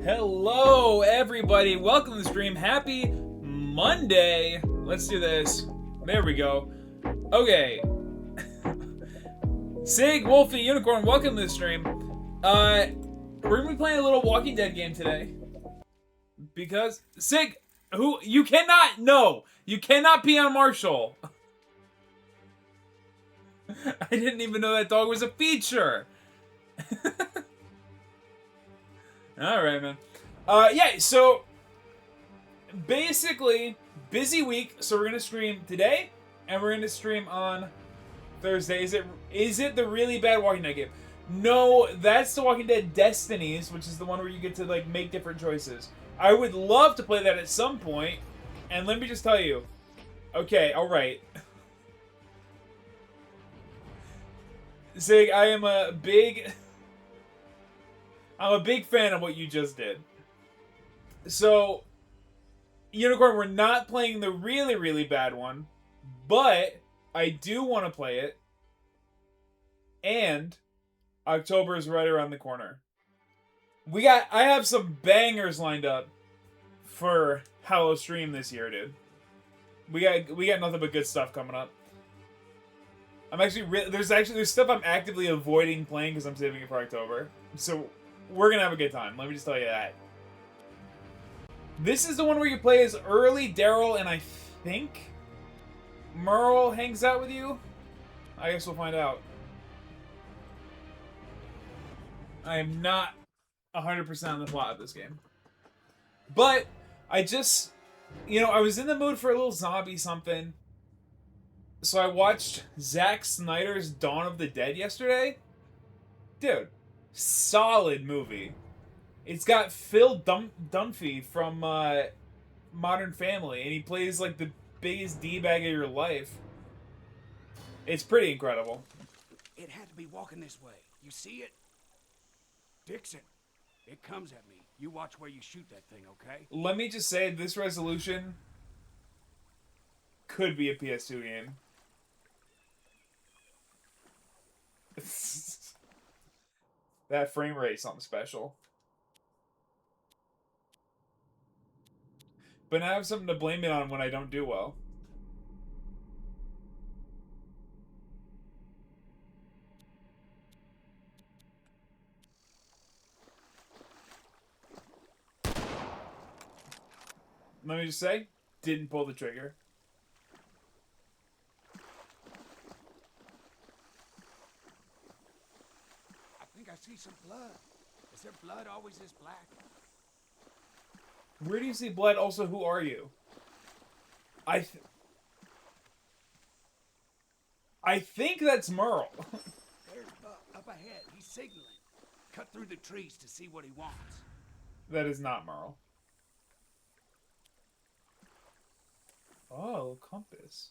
Hello, everybody. Welcome to the stream. Happy Monday. Let's do this. There we go. Okay. Sig, Wolfie, Unicorn, welcome to the stream. We're gonna be playing a little Walking Dead game today. Because, Sig, you cannot pee on Marshall. I didn't even know that dog was a feature. Alright, man. Yeah, so basically, busy week, so we're gonna stream today, and we're gonna stream on Thursday. Is it the really bad Walking Dead game? No, that's the Walking Dead Destinies, which is the one where you get to like make different choices. I would love to play that at some point, and let me just tell you. Okay, alright. Zig, I'm a big fan of what you just did. So, Unicorn, we're not playing the really, really bad one, but I do want to play it, and October is right around the corner. I have some bangers lined up for Hallow Stream this year, dude. We got nothing but good stuff coming up. There's stuff I'm actively avoiding playing because I'm saving it for October. So we're gonna have a good time. Let me just tell you that. This is the one where you play as early Daryl, and I think Merle hangs out with you. I guess we'll find out. I am not 100% on the plot of this game, but I just, I was in the mood for a little zombie something. So I watched Zack Snyder's Dawn of the Dead yesterday. Dude, solid movie. It's got Phil Dunphy from Modern Family, and he plays like the biggest D-bag of your life. It's pretty incredible. It had to be walking this way. You see it? Dixon, it comes at me. You watch where you shoot that thing, okay? Let me just say, this resolution could be a PS2 game. That frame rate is something special. But now I have something to blame it on when I don't do well. Let me just say, didn't pull the trigger. I think I see some blood. Is there blood always this black? Where do you see blood? Also, who are you? I think that's Merle. There's Buck up ahead. He's signaling. Cut through the trees to see what he wants. That is not Merle. Oh, compass.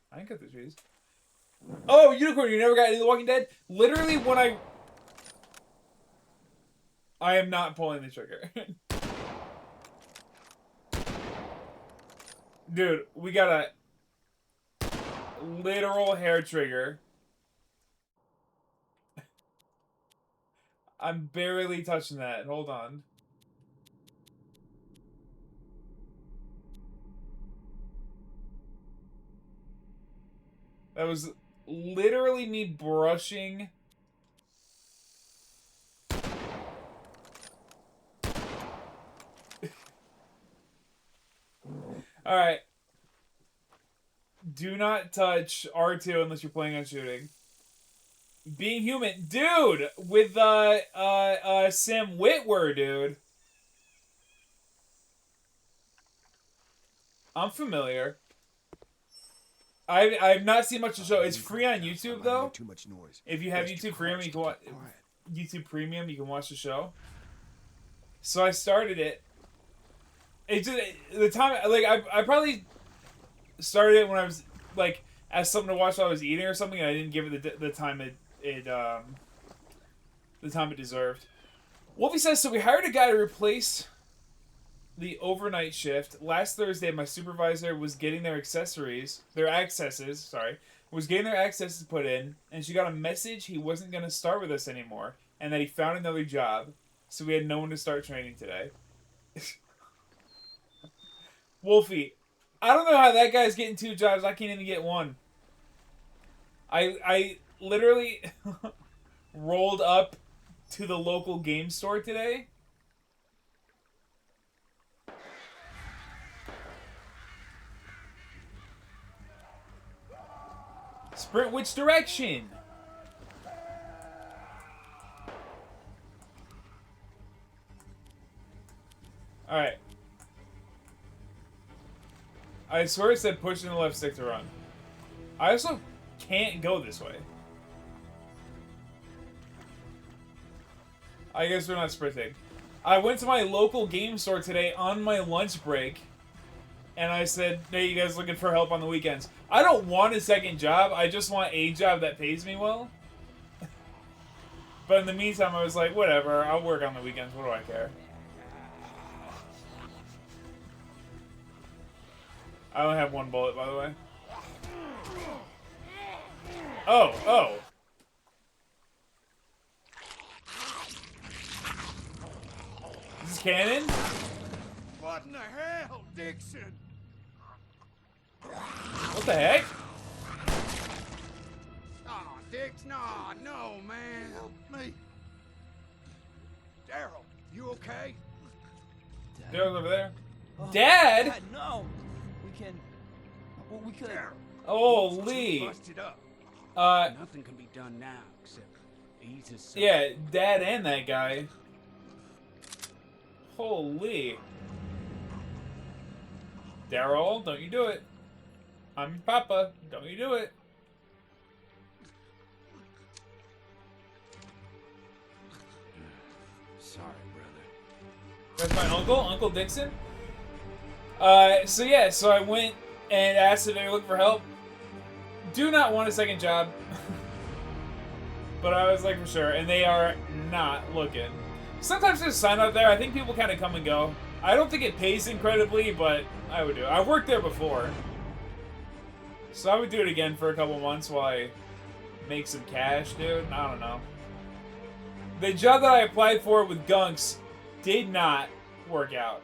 I ain't cut the trees. Oh, Unicorn, you never got into The Walking Dead? Literally, when I am not pulling the trigger. Dude, we got a literal hair trigger. I'm barely touching that. Hold on. That was literally me brushing. Alright. Do not touch R2 unless you're planning on shooting. Being human. Dude! With, Sam Witwer, dude. I'm familiar. I've not seen much of the show. It's free on YouTube, though. Too much noise. If you have YouTube Premium, you can watch YouTube Premium. You can watch the show. So I started it. It's just, the time, like, I probably started it when I was like as something to watch while I was eating or something, and I didn't give it the time it deserved. Wolfie says, so we hired a guy to replace the overnight shift. Last Thursday, my supervisor was getting their accesses put in, and she got a message he wasn't going to start with us anymore, and that he found another job, so we had no one to start training today. Wolfie, I don't know how that guy's getting 2 jobs. I can't even get one. I literally rolled up to the local game store today. Sprint which direction? Alright. I swear it said pushing the left stick to run. I also can't go this way. I guess we're not sprinting. I went to my local game store today on my lunch break, and I said, hey, you guys looking for help on the weekends? I don't want a second job. I just want a job that pays me well. But in the meantime, I was like, whatever. I'll work on the weekends. What do I care? I only have 1 bullet, by the way. Oh. Is this cannon? What in the hell, Dixon? What the heck? Aw, Dix, no, man. Help me. Daryl, you okay? Daryl's over there. Dad? Dad, no. We could. Daryl. Oh, Too Lee. busted up. Nothing can be done now except ease his. Yeah, Dad and that guy. Holy. Daryl, don't you do it. I'm your papa. Don't you do it. Sorry, brother. That's my uncle, Uncle Dixon. So I went and asked if they were looking for help. Do not want a second job. But I was like, for sure. And they are not looking. Sometimes there's a sign out there. I think people kind of come and go. I don't think it pays incredibly, but I would do it. I worked there before. So I would do it again for a couple months while I make some cash, dude. I don't know. The job that I applied for with Gunks did not work out.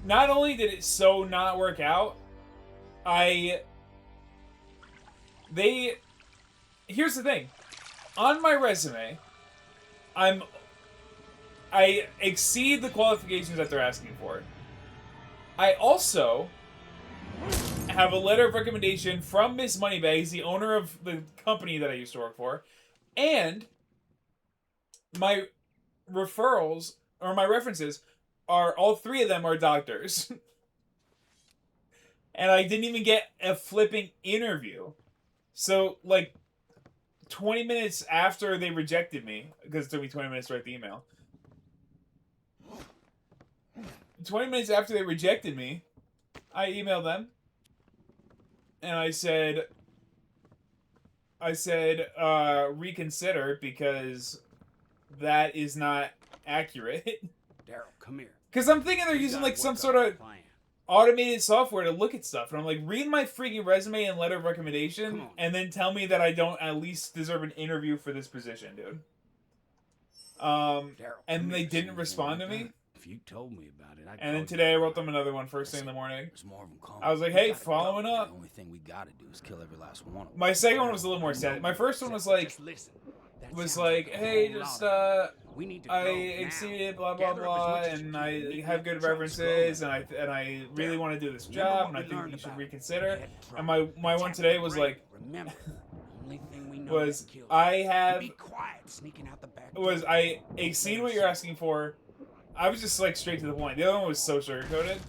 Not only did it so not work out, here's the thing. On my resume, I exceed the qualifications that they're asking for. I also have a letter of recommendation from Miss Moneybags, the owner of the company that I used to work for, and my referrals, or my references, are all 3 of them are doctors. And I didn't even get a flipping interview. So, like, 20 minutes after they rejected me, because it took me 20 minutes to write the email. 20 minutes after they rejected me, I emailed them. And I said, reconsider, because that is not accurate. Daryl, come here. Because I'm thinking they're using, like, some sort of automated software to look at stuff. And I'm like, read my freaking resume and letter of recommendation, and then tell me that I don't at least deserve an interview for this position, dude. Daryl, and they didn't respond to me. If you told me about it, And then today I wrote them another one first thing in the morning. There's more of them coming. I was like, hey, following up. The only thing we gotta do is kill every last one of them. My second one was a little more sad. My first one was like, Just listen. That was sounds like, a hey, whole just, lot of them. We need to I go now. exceeded blah blah Gather up as blah, much as you and can. I Meet me have at good the truck references, stop. and I really want to do this Remember job, what and I we think learned you should about reconsider. Head And trouble. my one today was like, Remember, only thing we know was that kills I you. have Be quiet, sneaking out the back. was I exceed what you're asking for. I was just like straight to the point. The other one was so sugar-coated.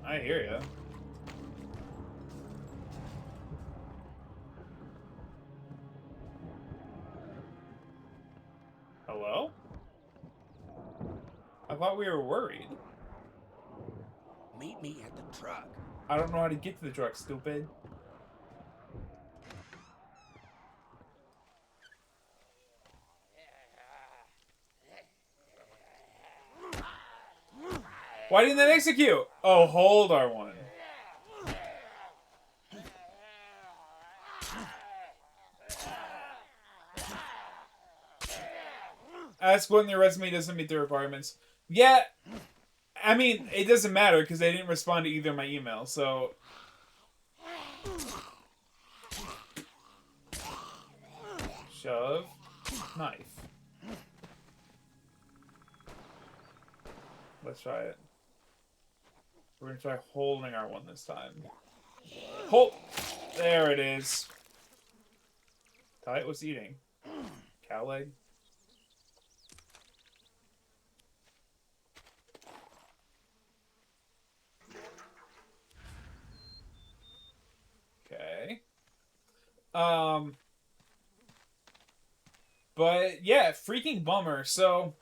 I hear ya. Hello? I thought we were worried. Meet me at the truck. I don't know how to get to the truck, stupid. Why didn't that execute? Oh, hold R1. Ask when their resume doesn't meet the requirements. Yeah, I mean, it doesn't matter because they didn't respond to either of my emails, so... Shove. Knife. Let's try it. We're gonna try holding R1 this time. Hold! There it is. Tight was eating. Cow leg. Okay. But yeah, freaking bummer. So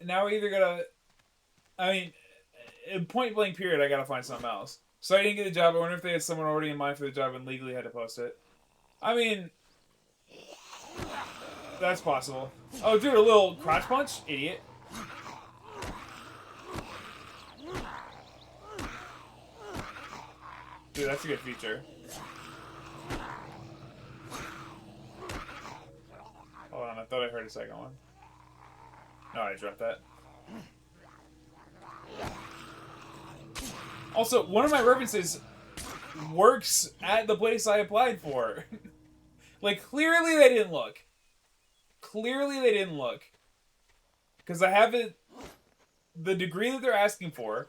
now we either gotta, I mean, in point blank period, I gotta find something else. So I didn't get the job. I wonder if they had someone already in mind for the job and legally had to post it. I mean, that's possible. Oh, dude, a little crotch punch, idiot. Dude, that's a good feature. Hold on, I thought I heard a second one. No, I dropped that. Also, one of my references works at the place I applied for. Like, clearly they didn't look. Clearly they didn't look. Because I have it, the degree that they're asking for.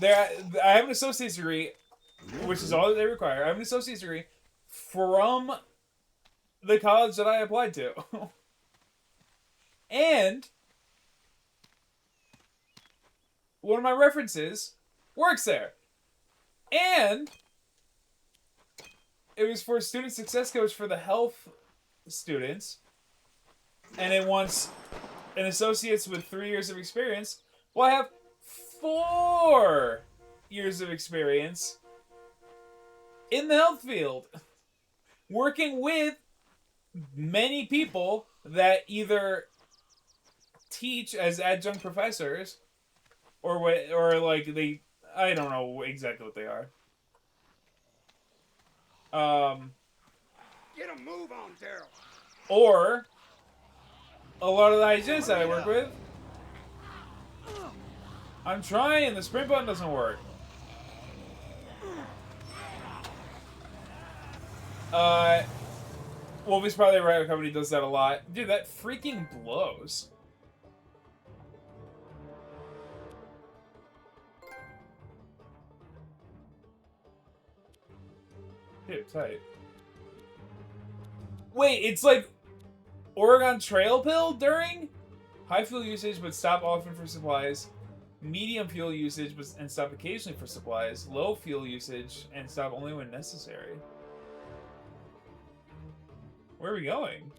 I have an associate's degree, which is all that they require. I have an associate's degree from the college that I applied to. And one of my references works there. And it was for a student success coach for the health students. And it wants an associate's with 3 years of experience. Well, I have 4 years of experience in the health field, working with many people that either teach as adjunct professors or like they, I don't know exactly what they are. Get a move on, Daryl. Or a lot of the hygienists that I work with. I'm trying, the sprint button doesn't work. Wolfie's probably right, our company does that a lot. Dude, that freaking blows. Dude, tight. Wait, it's like Oregon Trail pill during? High fuel usage, but stop often for supplies. Medium fuel usage, and stop occasionally for supplies. Low fuel usage, and stop only when necessary. Where are we going?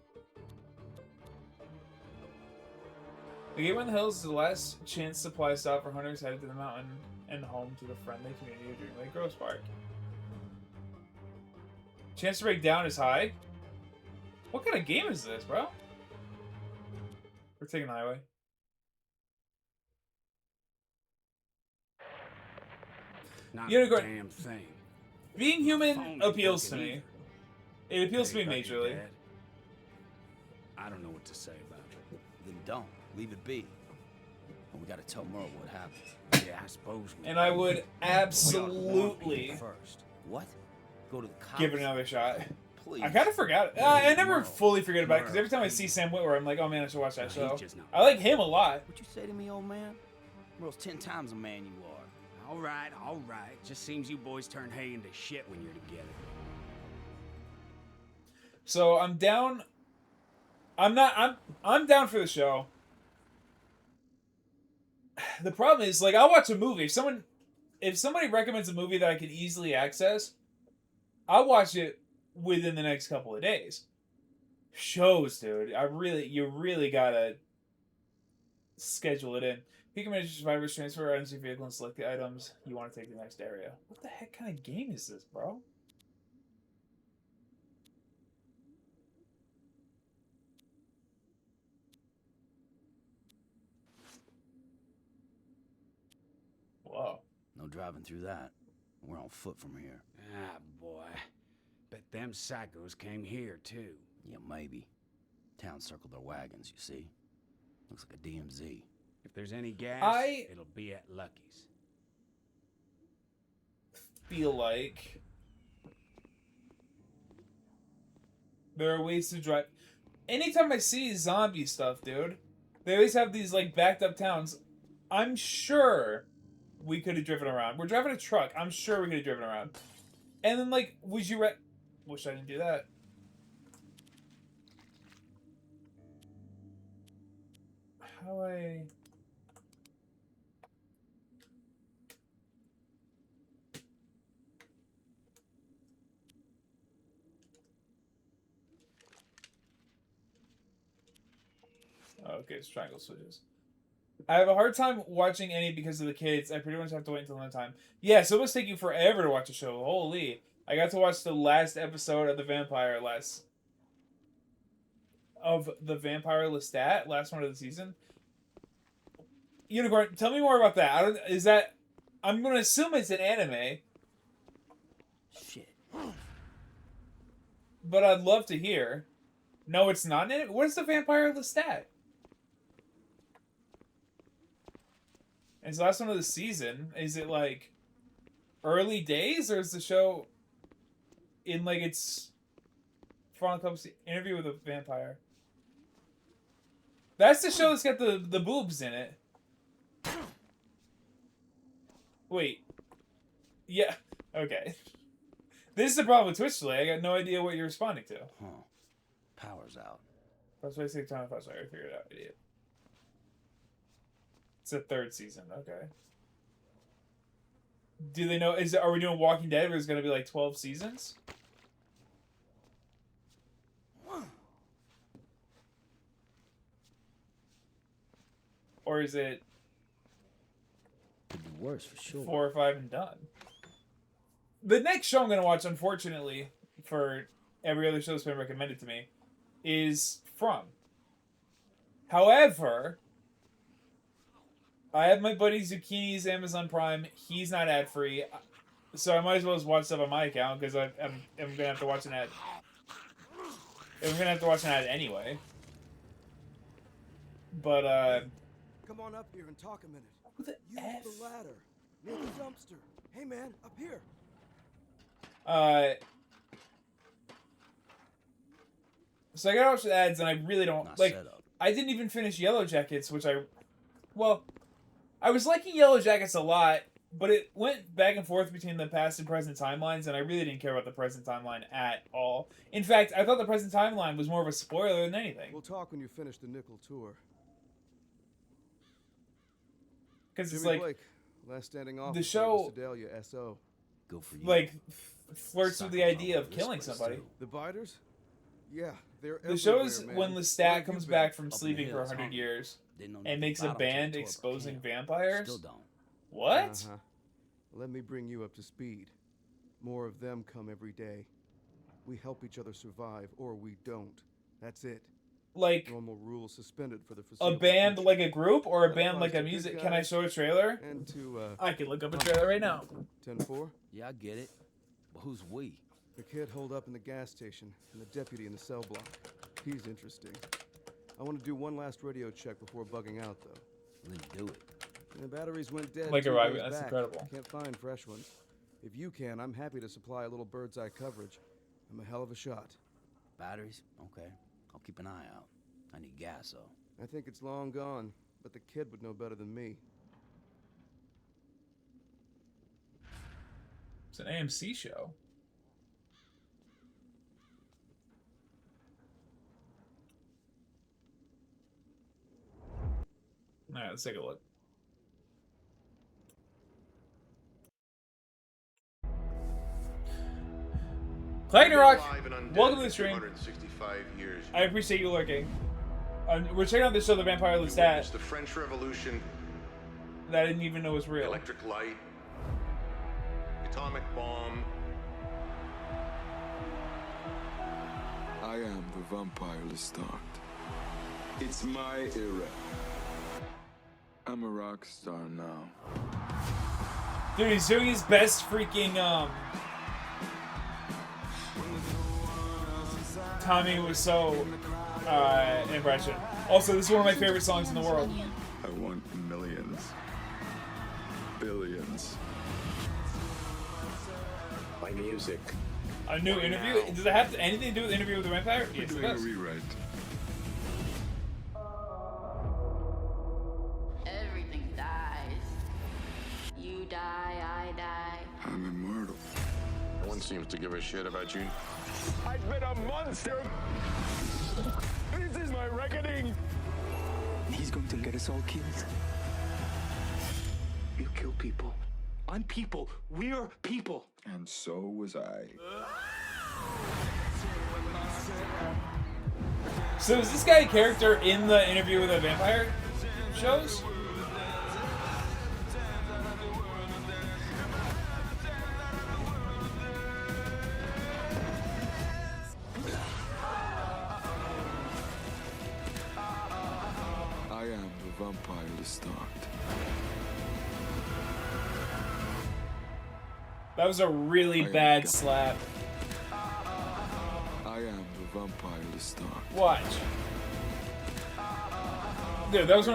The Gateway in the Hills is the last chance supply stop for hunters headed to the mountain and home to the friendly community of Dream Lake Grosse Park. Chance to break down is high? What kind of game is this, bro? We're taking the highway. Not Unicorn. a damn thing. Being human Phone appeals to working me. either. It appeals to me Hey, about your majorly. dad? I don't know what to say about it. Then don't. Leave it be. And we gotta tell Merle what happened. Yeah, I suppose we And I would We ought to warn absolutely people first. What? Go to the cops? give it another shot. Please. I kind of forgot. I never Merle. fully forget about it because Merle, every time I see Sam Witwer, I'm like, oh man, I should watch that No, show. he's just not- I like him a lot. What you say to me, old man? Merle's 10 times a man you are. All right, all right. Just seems you boys turn hay into shit when you're together. So I'm down. I'm down for the show. The problem is, like, I'll watch a movie. If somebody recommends a movie that I can easily access, I'll watch it within the next couple of days. Shows, dude. You really gotta schedule it in. You can manage survivors, transfer items to your vehicle, and select the items you want to take to the next area. What the heck kind of game is this, bro? driving through that. We're on foot from here. Ah, boy. Bet them psychos came here, too. Yeah, maybe. Town circled their wagons, you see. Looks like a DMZ. If there's any gas, it'll be at Lucky's. Feel like there are ways to drive. Anytime I see zombie stuff, dude, they always have these like backed up towns. I'm sure we could have driven around. We're driving a truck. I'm sure we could have driven around. And then like, would you wish I didn't do that. How I... Okay, it's triangle switches. I have a hard time watching any because of the kids. I pretty much have to wait until another time. Yeah, so it must take you forever to watch a show. Holy. I got to watch the last episode of The Vampire Lestat, last one of the season. Unicorn, tell me more about that. I'm going to assume it's an anime. Shit. But I'd love to hear. No, it's not an anime? What is The Vampire Lestat? It's the last one of the season. Is it like early days, or is the show in like its final couple interview with a vampire? That's the show that's got the boobs in it. Wait. Yeah. Okay. This is the problem with Twitch delay. I got no idea what you're responding to. Huh. Power's out. That's why I say time flash. I figured it out, idiot. It's the third season. Okay. Do they know? Are we doing Walking Dead, where it's going to be like 12 seasons? Or is it Could be worse for sure. 4 or 5 and done? The next show I'm going to watch, unfortunately, for every other show that's been recommended to me, is From. However, I have my buddy Zucchini's Amazon Prime. He's not ad free, so I might as well just watch stuff on my account because I'm gonna have to watch an ad. I'm gonna have to watch an ad anyway. But Come on up here and talk a minute. what the Use F? the ladder near the dumpster. Hey man, up here. So I gotta watch the ads, and I really don't Not like. set up. I didn't even finish Yellow Jackets, which I was liking Yellow Jackets a lot, but it went back and forth between the past and present timelines, and I really didn't care about the present timeline at all. In fact, I thought the present timeline was more of a spoiler than anything. We'll talk when you finish the nickel tour. Because it's Jimmy like, Blake, last standing off. the show- Sedalia SO. Go for you. like flirts with the Suckers all idea over of this killing place, somebody. too. The biters? Yeah, they're The show's everywhere, man. when Where Lestat have comes you back been? from in the sleeping for hills, 100 huh? years Didn't know and nothing makes a about 'em till band they tore up our exposing camp. vampires. Still don't. What? Uh-huh. Let me bring you up to speed. More of them come every day. We help each other survive, or we don't. That's it. Like Normal rules suspended for the a foreseeable band future. like a group or a That band applies like a to good music? Can I guys show a trailer? And to, I can look up a trailer right now. 10-4. Yeah, I get it. But who's we? The kid holed up in the gas station, and the deputy in the cell block. He's interesting. I want to do one last radio check before bugging out, though. Then do it. And the batteries went dead. Like 2 a days that's back. incredible. Can't find fresh ones. If you can, I'm happy to supply a little bird's eye coverage. I'm a hell of a shot. Batteries? Okay. I'll keep an eye out. I need gas, though. I think it's long gone, but the kid would know better than me. It's an AMC show. All right, let's take a look. Ragnarok, welcome to the stream. 265 years. I appreciate you lurking. We're checking out the show, The Vampire It's Lestat, the French Revolution, that I didn't even know was the real. electric light, atomic bomb. I am the vampire Lestat. It's my era. I'm a rock star now. Dude, he's doing his best freaking, Tommy Wiseau, impression. Also, this is one of my favorite songs in the world. I want millions. Billions. My music. A new interview? Does it have anything to do with Interview with the Vampire? We're Yes, it doing a does. rewrite. Everything dies. You die, I die. I'm immortal. No one seems to give a shit about you. I've been a monster. This is my reckoning. He's going to get us all killed. You kill people. I'm people. We're people. And so was I. So is this guy a character in the Interview with a Vampire shows? I am the vampire Lestat. That was a really bad slap. I am the vampire Lestat. Watch. Dude, that was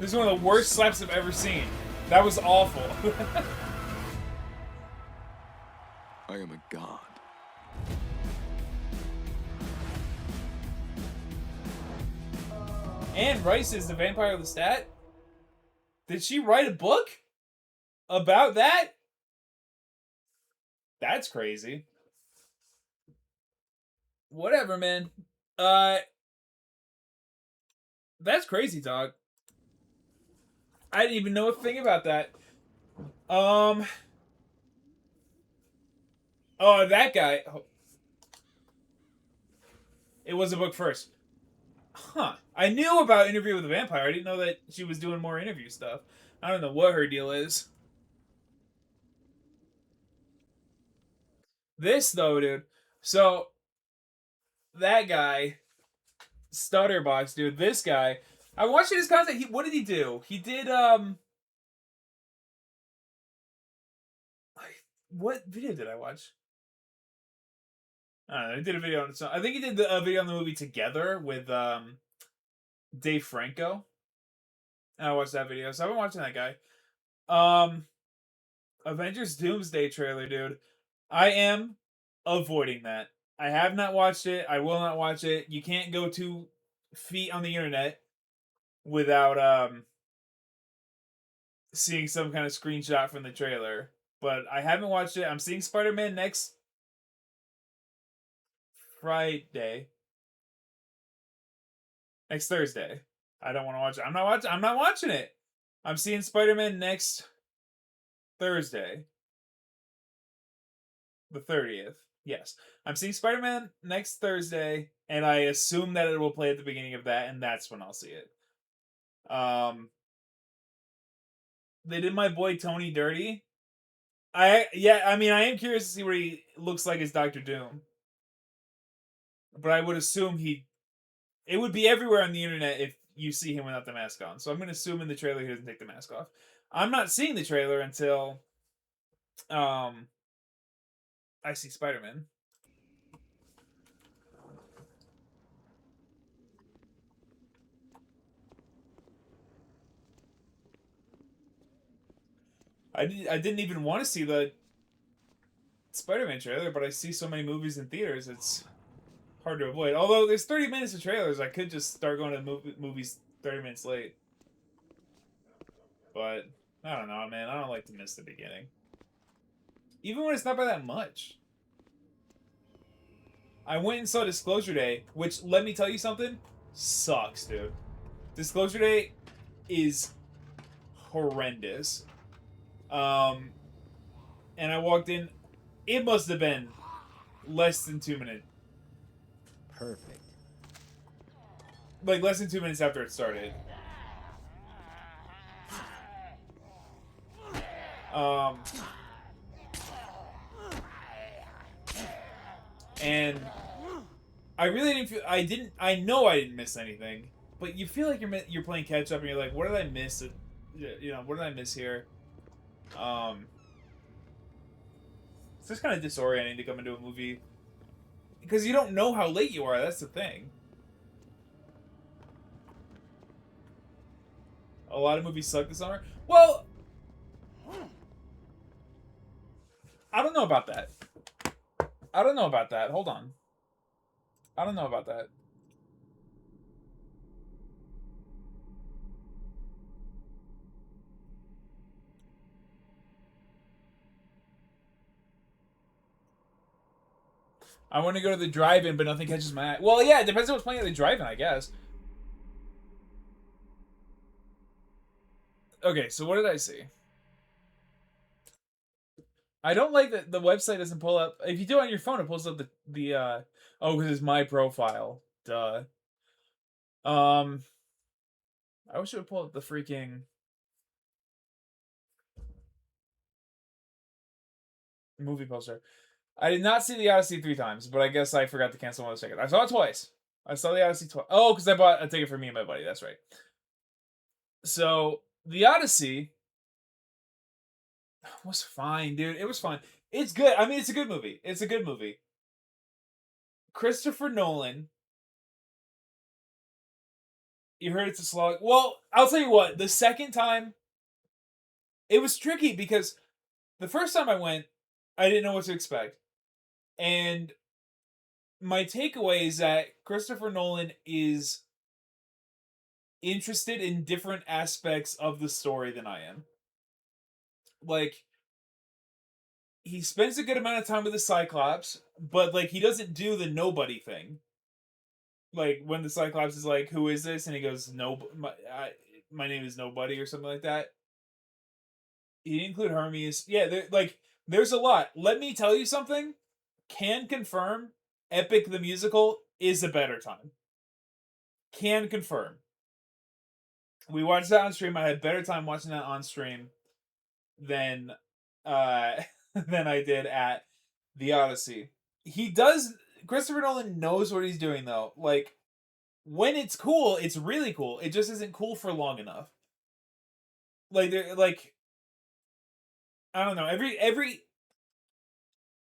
this is one of the worst slaps I've ever seen. That was awful. I am a god. Anne Rice is the Vampire Lestat? Did she write a book about that? That's crazy. Whatever, man. That's crazy, dog. I didn't even know a thing about that. Oh, that guy. It was a book first. Huh. I knew about Interview with the Vampire. I didn't know that she was doing more interview stuff. I don't know what her deal is. This, though, dude. So, that guy, Stutterbox, dude, this guy, I'm watching his content. What did he do? He did, what video did I watch? I don't know. He did a video on it. I think he did a video on the movie Together with, Dave Franco. And I watched that video. So I've been watching that guy. Avengers Doomsday trailer, dude. I am avoiding that. I have not watched it. I will not watch it. You can't go 2 feet on the internet without seeing some kind of screenshot from the trailer. But I haven't watched it. I'm seeing Spider-Man next Friday. Next Thursday. I don't want to watch it. I'm not watching it. I'm seeing Spider-Man next Thursday. The 30th. Yes. I'm seeing Spider-Man next Thursday, and I assume that it will play at the beginning of that, and that's when I'll see it. They did my boy Tony dirty. I am curious to see what he looks like as Doctor Doom. But I would assume it would be everywhere on the internet if you see him without the mask on. So I'm going to assume in the trailer he doesn't take the mask off. I'm not seeing the trailer until I see Spider-Man. I didn't even want to see the Spider-Man trailer, but I see so many movies in theaters, it's hard to avoid. Although there's 30 minutes of trailers, I could just start going to movies 30 minutes late. But I don't know, man. I don't like to miss the beginning. Even when it's not by that much. I went and saw Disclosure Day, which, let me tell you something, sucks, dude. Disclosure Day is horrendous. And I walked in, it must have been less than 2 minutes. Perfect. Like, less than 2 minutes after it started. And I really didn't feel, I know I didn't miss anything, but you feel like you're playing catch up and you're like, what did I miss? What did I miss here? just kind of disorienting to come into a movie because you don't know how late you are. That's the thing. A lot of movies suck this summer. Well, I don't know about that. I don't know about that. Hold on. I don't know about that. I want to go to the drive-in, but nothing catches my eye. Well, yeah, it depends on what's playing at the drive-in, I guess. Okay, so what did I see? I don't like that the website doesn't pull up. If you do it on your phone, it pulls up the oh, because it's my profile. Duh. I wish it would pull up the freaking movie poster. I did not see the Odyssey 3 times, but I guess I forgot to cancel one of the tickets. I saw it twice. I saw the Odyssey twice. Oh, because I bought a ticket for me and my buddy. That's right. So, the Odyssey was fine, dude. It was fine. It's good. I mean, it's a good movie. It's a good movie. Christopher Nolan. You heard it's a slog. Well, I'll tell you what. The second time, it was tricky because the first time I went, I didn't know what to expect. And my takeaway is that Christopher Nolan is interested in different aspects of the story than I am. Like, he spends a good amount of time with the Cyclops, but, like, he doesn't do the nobody thing. Like, when the Cyclops is like, who is this? And he goes, my name is Nobody, or something like that. He didn't include Hermes. Yeah, there's a lot. Let me tell you something. Can confirm Epic the Musical is a better time. Can confirm. We watched that on stream. I had better time watching that on stream than than I did at the Odyssey. Christopher Nolan knows what he's doing though. Like, when it's cool, it's really cool. It just isn't cool for long enough. Like I don't know. Every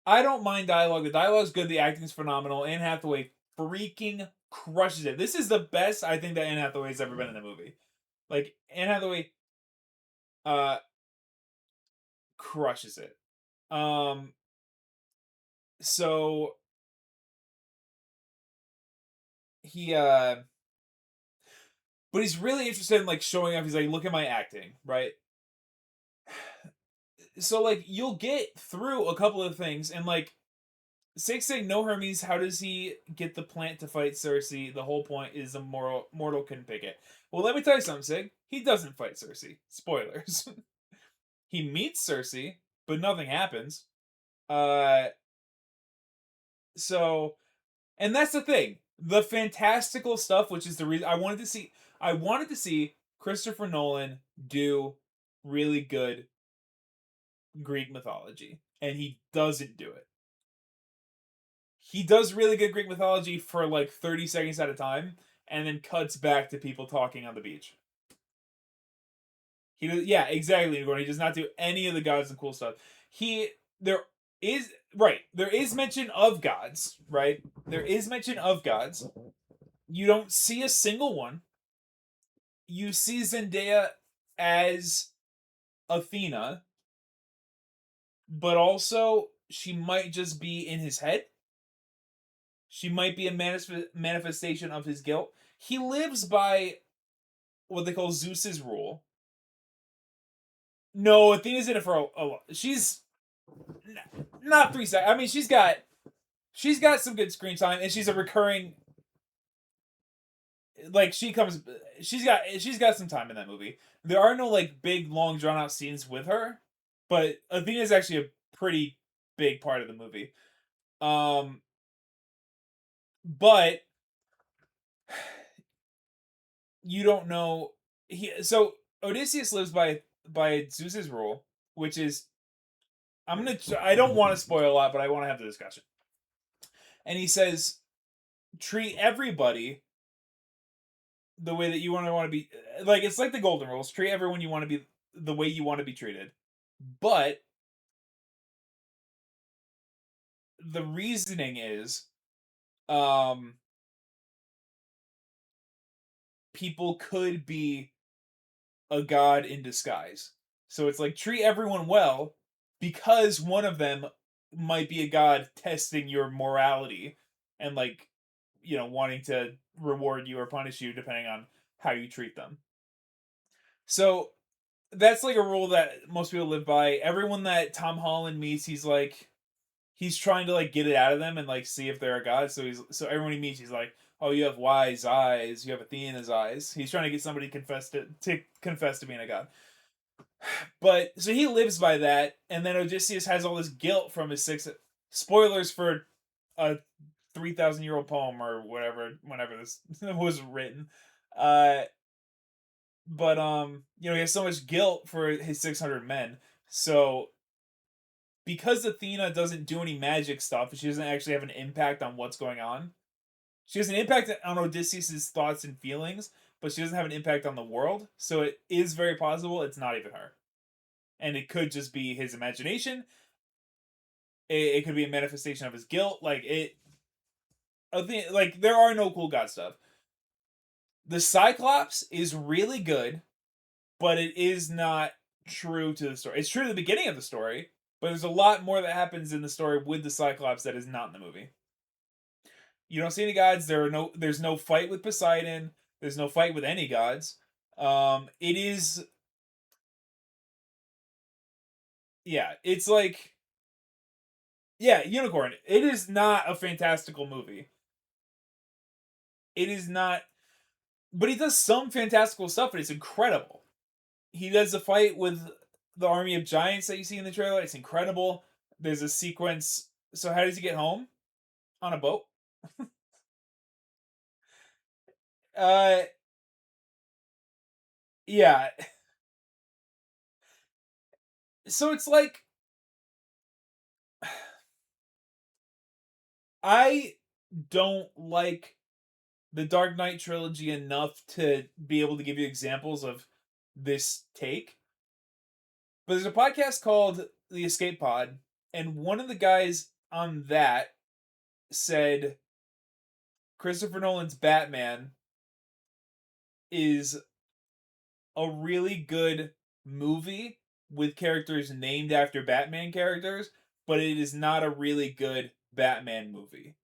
I don't mind dialogue. The dialogue's good. The acting's phenomenal. Anne Hathaway freaking crushes it. This is the best I think that Anne Hathaway's ever been in a movie. Like, Anne Hathaway crushes it. So he but he's really interested in, like, showing off. He's like, look at my acting, right? So, like, you'll get through a couple of things, and, like, Sig saying no Hermes, how does he get the plant to fight Cersei? The whole point is a mortal can pick it. Well, let me tell you something, Sig. He doesn't fight Cersei. Spoilers. He meets Cersei, but nothing happens. So, and that's the thing. The fantastical stuff, which is the reason I wanted to see Christopher Nolan do really good Greek mythology, and he doesn't do it. He does really good Greek mythology for like 30 seconds at a time, and then cuts back to people talking on the beach. Yeah, exactly, Gordon. He does not do any of the gods and cool stuff. There is mention of gods, right? There is mention of gods. You don't see a single one. You see Zendaya as Athena, but also she might just be in his head. She might be a manifestation of his guilt. He lives by what they call Zeus's rule. No, Athena's in it for a lot. She's not 3 seconds. I mean, she's got some good screen time, and she's a recurring. Like, she's got some time in that movie. There are no, like, big, long, drawn out scenes with her, but Athena's actually a pretty big part of the movie. But you don't know. So Odysseus lives by Zeus's rule, which is, I don't want to spoil a lot, but I want to have the discussion. And he says, treat everybody the way that you want to be. Like, it's like the golden rules. Treat everyone you want to be the way you want to be treated. But the reasoning is, people could be a god in disguise. So it's like, treat everyone well because one of them might be a god testing your morality and, like, wanting to reward you or punish you depending on how you treat them. So that's like a rule that most people live by. Everyone that Tom Holland meets, he's trying to, like, get it out of them and, like, see if they're a god. So everyone he meets, he's like, oh, you have wise eyes, you have Athena's eyes. He's trying to get somebody to confess to being a god. But so he lives by that, and then Odysseus has all this guilt from his spoilers for a 3,000-year-old poem or whatever, whenever this was written. But he has so much guilt for his 600 men. So because Athena doesn't do any magic stuff, she doesn't actually have an impact on what's going on. She has an impact on Odysseus' thoughts and feelings, but she doesn't have an impact on the world. So it is very possible it's not even her. And it could just be his imagination. It could be a manifestation of his guilt. There are no cool god stuff. The Cyclops is really good, but it is not true to the story. It's true to the beginning of the story, but there's a lot more that happens in the story with the Cyclops that is not in the movie. You don't see any gods. There's no fight with Poseidon. There's no fight with any gods. It is... Yeah, it's like... Yeah, Unicorn. It is not a fantastical movie. It is not... But he does some fantastical stuff, and it's incredible. He does a fight with the army of giants that you see in the trailer. It's incredible. There's a sequence... So how does he get home? On a boat? Yeah. So it's like... I don't like the Dark Knight trilogy enough to be able to give you examples of this take. But there's a podcast called The Escape Pod, and one of the guys on that said Christopher Nolan's Batman is a really good movie with characters named after Batman characters, but it is not a really good Batman movie.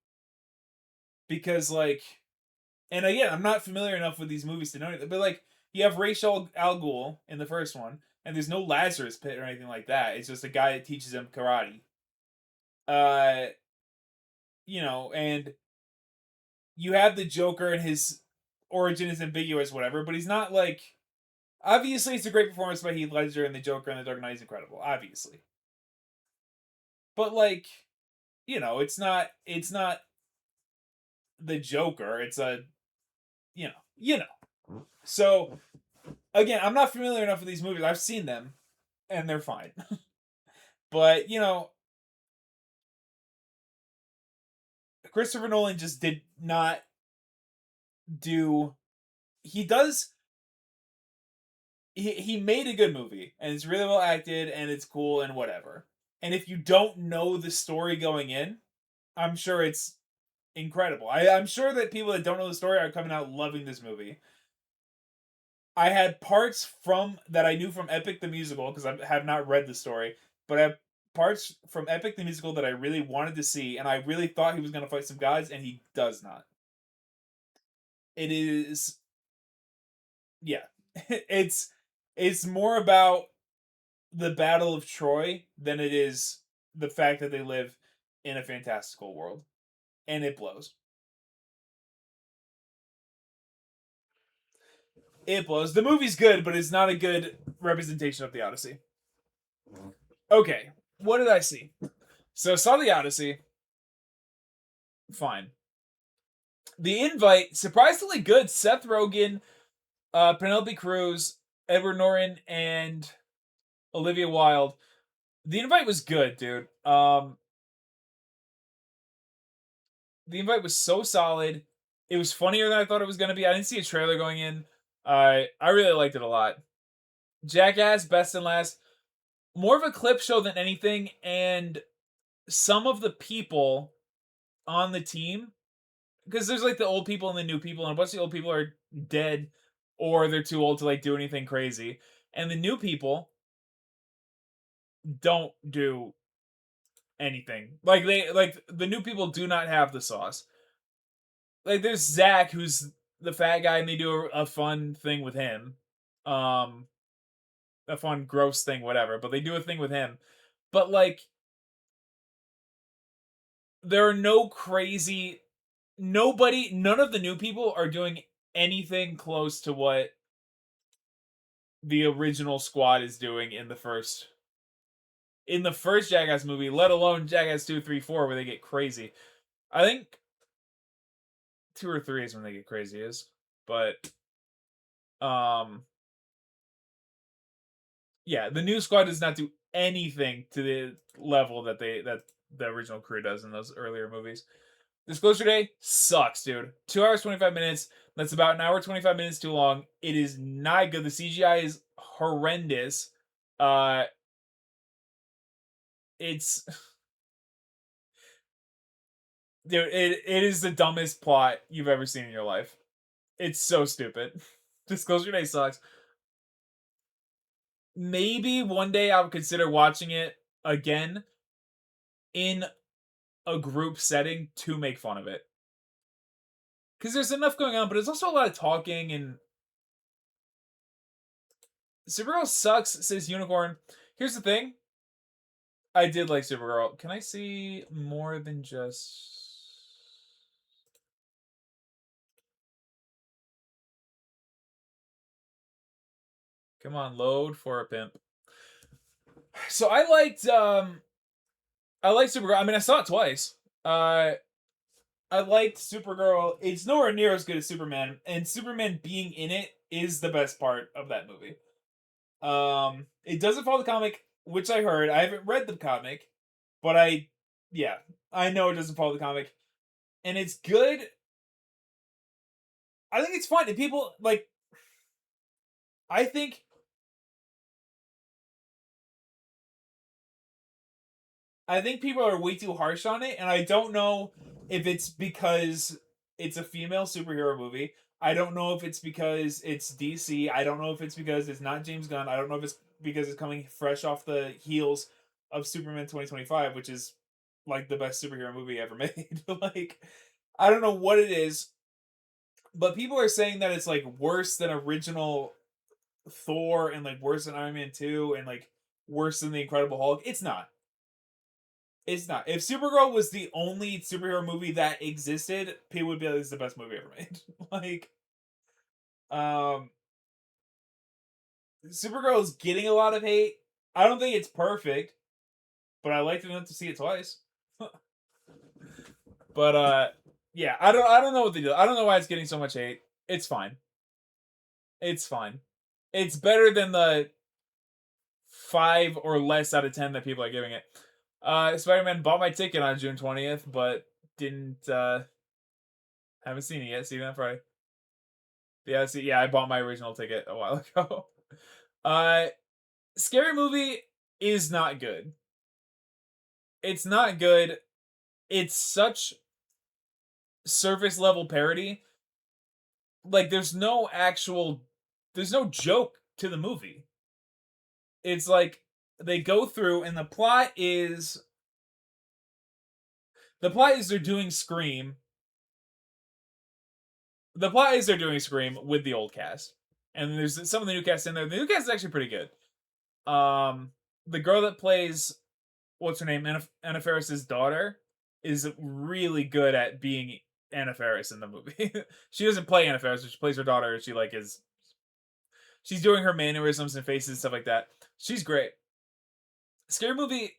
Because, like... And again, I'm not familiar enough with these movies to know anything, but, like, you have Ra's al Ghul in the first one, and there's no Lazarus Pit or anything like that. It's just a guy that teaches him karate. And you have the Joker, and his origin is ambiguous, whatever, but he's not, like... Obviously, it's a great performance by Heath Ledger, and the Joker and the Dark Knight is incredible, obviously. But, like, it's not the Joker. It's a, So, again, I'm not familiar enough with these movies. I've seen them, and they're fine. But, Christopher Nolan just did not do... He does... He made a good movie, and it's really well acted, and it's cool, and whatever. And if you don't know the story going in, I'm sure it's incredible. I'm sure that people that don't know the story are coming out loving this movie. I had parts that I knew from Epic the Musical, because I have not read the story, but I have parts from Epic the Musical that I really wanted to see, and I really thought he was going to fight some gods, and he does not. It is... Yeah. It's more about the Battle of Troy than it is the fact that they live in a fantastical world. And it blows. It blows. The movie's good, but it's not a good representation of the Odyssey. Okay, what did I see? So I saw the Odyssey. Fine. The Invite, surprisingly good. Seth Rogen, Penelope Cruz, Edward Norton, and Olivia Wilde. The Invite was good, dude. The Invite was so solid. It was funnier than I thought it was going to be. I didn't see a trailer going in. I really liked it a lot. Jackass, Best and Last. More of a clip show than anything, and some of the people on the team, because there's like the old people and the new people, and a bunch of the old people are dead or they're too old to like do anything crazy, and the new people don't do anything. Like the new people do not have the sauce. Like there's Zach, who's the fat guy, and they do a fun thing with him. A fun gross thing, whatever, but they do a thing with him. But like there are no crazy none of the new people are doing anything close to what the original squad is doing in the first Jackass movie, let alone Jackass 2, 3, 4, where they get crazy. I think 2 or 3 is when they get craziest, but yeah, the new squad does not do anything to the level that the original crew does in those earlier movies. Disclosure Day sucks, dude. 2 hours 25 minutes. That's about an hour 25 minutes too long. It is not good. The CGI is horrendous. It's dude, it is the dumbest plot you've ever seen in your life. It's so stupid. Disclosure Day sucks. Maybe one day I would consider watching it again in a group setting to make fun of it. Because there's enough going on, but there's also a lot of talking, and Supergirl sucks, says Unicorn. Here's the thing. I did like Supergirl. Can I see more than just... Come on, load for a pimp. So I liked Supergirl. I mean, I saw it twice. I liked Supergirl. It's nowhere near as good as Superman, and Superman being in it is the best part of that movie. It doesn't follow the comic, which I heard. I haven't read the comic, but I know it doesn't follow the comic, and it's good. I think it's fun. And people like. I think people are way too harsh on it, and I don't know if it's because it's a female superhero movie. I don't know if it's because it's DC. I don't know if it's because it's not James Gunn. I don't know if it's because it's coming fresh off the heels of Superman 2025, which is like the best superhero movie ever made. Like, I don't know what it is, but people are saying that it's like worse than original Thor and like worse than Iron Man 2 and like worse than the Incredible Hulk. It's not. It's not. If Supergirl was the only superhero movie that existed, people would be like, "This is the best movie ever made." Like, Supergirl is getting a lot of hate. I don't think it's perfect, but I liked it enough to see it twice. But yeah, I don't know what they do. I don't know why it's getting so much hate. It's fine. It's fine. It's better than the 5 or less out of 10 that people are giving it. Spider-Man bought my ticket on June 20th, but didn't, haven't seen it yet. See you on Friday. Yeah, I bought my original ticket a while ago. Scary Movie is not good. It's not good. It's such surface level parody. Like, there's no joke to the movie. It's like, they go through, and the plot is they're doing Scream. The plot is they're doing Scream with the old cast. And there's some of the new cast in there. The new cast is actually pretty good. The girl that plays, what's her name, Anna Faris's daughter, is really good at being Anna Faris in the movie. She doesn't play Anna Faris, but she plays her daughter. She like she's doing her mannerisms and faces and stuff like that. She's great. Scary Movie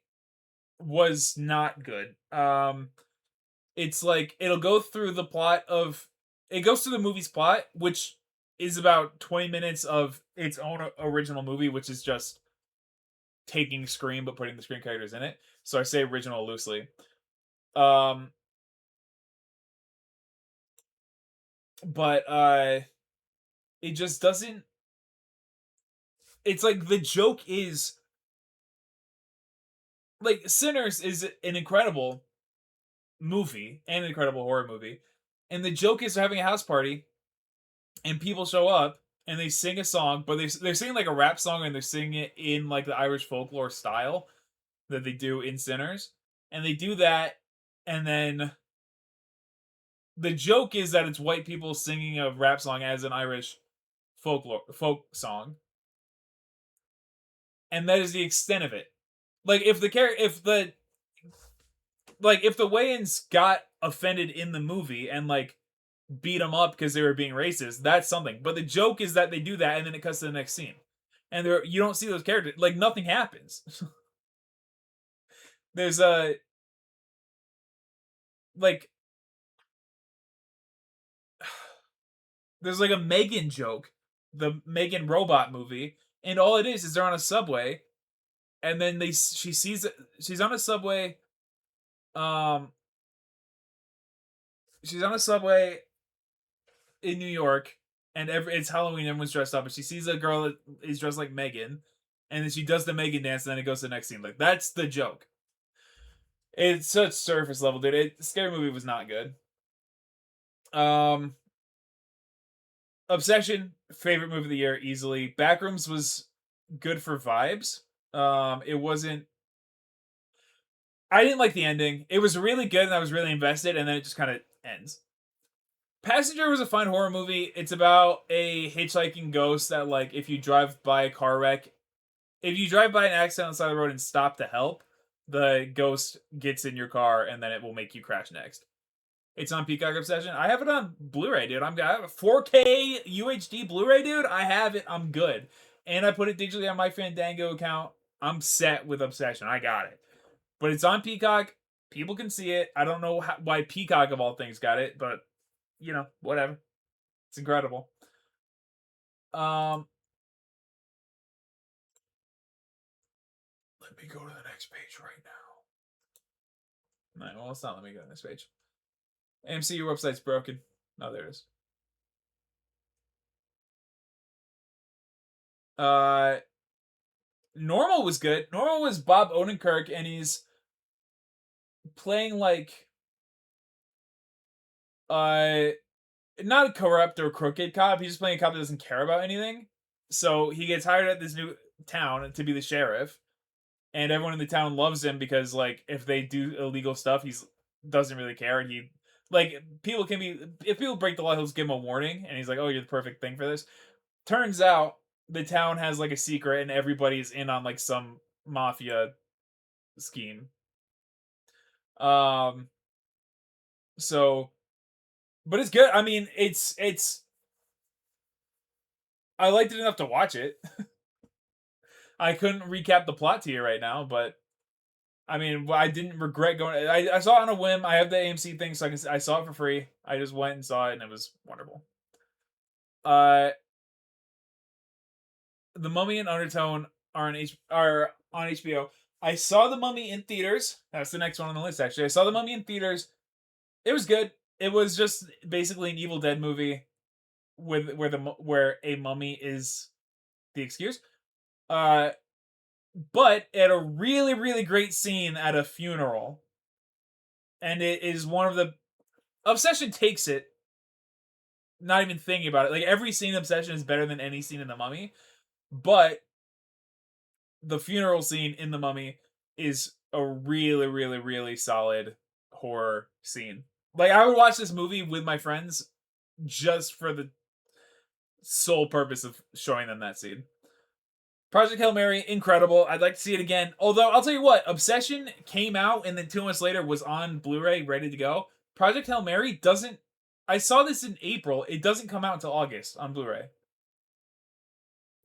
was not good. It's like, it'll go through the plot of... It goes through the movie's plot, which is about 20 minutes of its own original movie, which is just taking Scream, but putting the Scream characters in it. So I say original loosely. But, it just doesn't... It's like, the joke is... like Sinners is an incredible movie and an incredible horror movie, and the joke is they're having a house party, and people show up and they sing a song, but they're singing like a rap song and they're singing it in like the Irish folklore style that they do in Sinners, and they do that, and then the joke is that it's white people singing a rap song as an Irish folk song, and that is the extent of it. Like if the Wayans got offended in the movie and like beat them up because they were being racist, that's something. But the joke is that they do that and then it cuts to the next scene, and you don't see those characters. Like nothing happens. There's a like there's like a Megan joke, the Megan robot movie, and all it is they're on a subway, and then she's on a subway, she's on a subway in New York, and it's Halloween, everyone's dressed up, and she sees a girl that is dressed like Megan, and then she does the Megan dance, and then it goes to the next scene. Like that's the joke. It's such surface level, dude. Scary Movie was not good. Obsession, favorite movie of the year, easily. Backrooms was good for vibes. It wasn't... I didn't like the ending. It was really good and I was really invested, and then it just kind of ends. Passenger was a fun horror movie. It's about a hitchhiking ghost that, like, if you drive by a car wreck, if you drive by an accident on the side of the road and stop to help, the ghost gets in your car and then it will make you crash next. It's on Peacock Obsession. I have it on Blu-ray, dude. I have a 4K UHD Blu-ray, dude. I have it. I'm good. And I put it digitally on my Fandango account. I'm set with Obsession. I got it. But it's on Peacock. People can see it. I don't know why Peacock of all things got it, but you know, whatever. It's incredible. Let me go to the next page right now. No, well, it's not. Let me go to the next page. AMC, your website's broken. Oh, there it is. Normal was good. Normal was Bob Odenkirk, and he's playing like not a corrupt or crooked cop. He's just playing a cop that doesn't care about anything. So he gets hired at this new town to be the sheriff, and everyone in the town loves him because, like, if they do illegal stuff, he's doesn't really care, and he, like, people can be, if people break the law, he'll just give them a warning, and he's like, oh, you're the perfect thing for this. Turns out the town has like a secret, and everybody's in on like some mafia scheme. So, but it's good. I mean, it's. I liked it enough to watch it. I couldn't recap the plot to you right now, but I mean, I didn't regret going. I saw it on a whim. I have the AMC thing, so I saw it for free. I just went and saw it, and it was wonderful. The Mummy and Undertone are on HBO. I saw The Mummy in theaters. That's the next one on the list, actually. I saw The Mummy in theaters. It was good. It was just basically an Evil Dead movie where a mummy is the excuse. But at a really, really great scene at a funeral. And it is one of the... Obsession takes it. Not even thinking about it. Like, every scene in Obsession is better than any scene in The Mummy. But the funeral scene in The Mummy is a really, really, really solid horror scene. Like, I would watch this movie with my friends just for the sole purpose of showing them that scene. Project Hail Mary, incredible. I'd like to see it again. Although, I'll tell you what, Obsession came out and then 2 months later was on Blu-ray, ready to go. Project Hail Mary doesn't... I saw this in April. It doesn't come out until August on Blu-ray.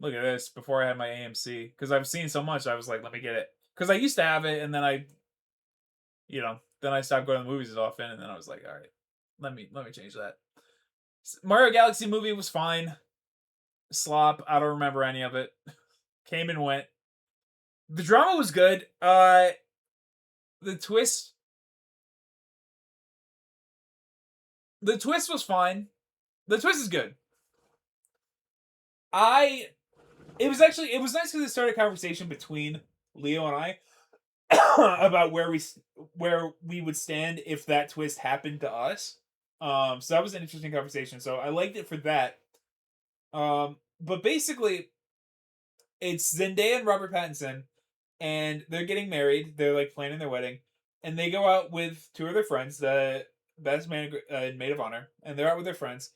Look at this, before I had my AMC. Because I've seen so much, I was like, let me get it. Because I used to have it, and then then I stopped going to the movies as often, and then I was like, all right, let me change that. Mario Galaxy movie was fine. Slop, I don't remember any of it. Came and went. The drama was good. The twist was fine. The twist is good. It was nice because it started a conversation between Leo and I about where we would stand if that twist happened to us. So that was an interesting conversation. So I liked it for that. But basically, it's Zendaya and Robert Pattinson, and they're getting married. They're like planning their wedding, and they go out with two of their friends, the best man and maid of honor, and they're out with their friends,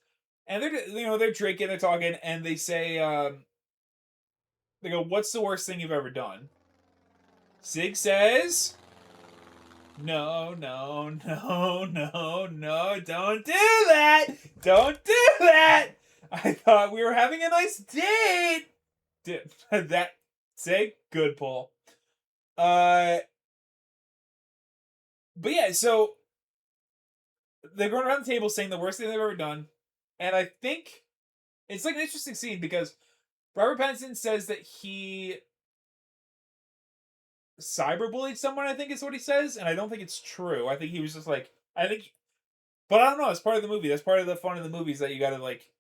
and they're drinking, they're talking, and they say, they go, "What's the worst thing you've ever done?" Sig says, "No, no, no, no, no, don't do that! Don't do that! I thought we were having a nice date!" That, Sig, good pull. But yeah, so they're going around the table saying the worst thing they've ever done, and I think it's like an interesting scene because Robert Pattinson says that he cyberbullied someone, I think is what he says, and I don't think it's true. I think he was just like, but I don't know, it's part of the movie. That's part of the fun of the movies that you gotta like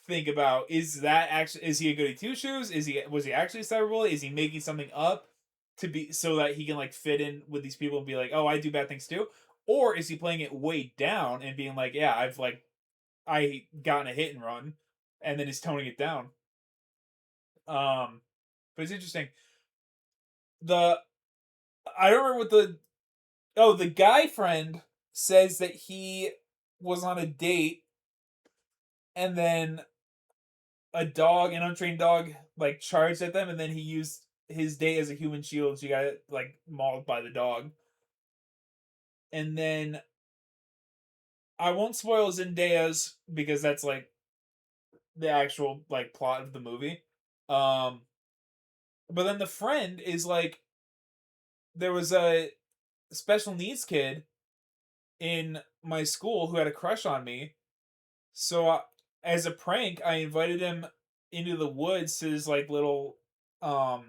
think about. Is he a goody two shoes? Was he actually a cyberbully? Is he making something up to be so that he can like fit in with these people and be like, oh, I do bad things too? Or is he playing it way down and being like, yeah, I got in a hit and run, and then he's toning it down. But it's interesting. I don't remember what the guy friend says that he was on a date, and then an untrained dog, like charged at them, and then he used his date as a human shield. So you got like mauled by the dog. And then I won't spoil Zendaya's because that's like the actual like plot of the movie. But then the friend is like, there was a special needs kid in my school who had a crush on me. So as a prank, I invited him into the woods to this like little to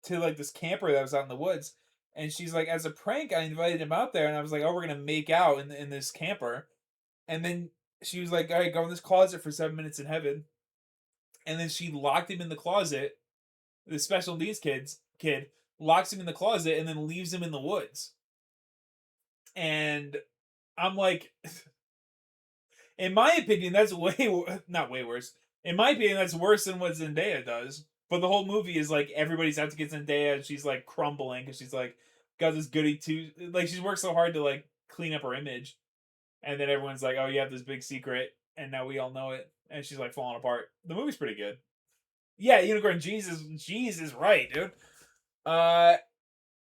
like this camper that was out in the woods. And she's like, as a prank, I invited him out there, and I was like, oh, we're gonna make out in this camper. And then she was like, all right, go in this closet for 7 minutes in heaven. And then she locked him in the closet. The special needs kid locks him in the closet and then leaves him in the woods. And I'm like, in my opinion, that's not way worse. In my opinion, that's worse than what Zendaya does. But the whole movie is like everybody's out to get Zendaya, and she's like crumbling because she's like got this goody two, like she's worked so hard to like clean up her image, and then everyone's like, "Oh, you have this big secret, and now we all know it," and she's like falling apart. The movie's pretty good. Yeah, Unicorn Jesus, right, dude.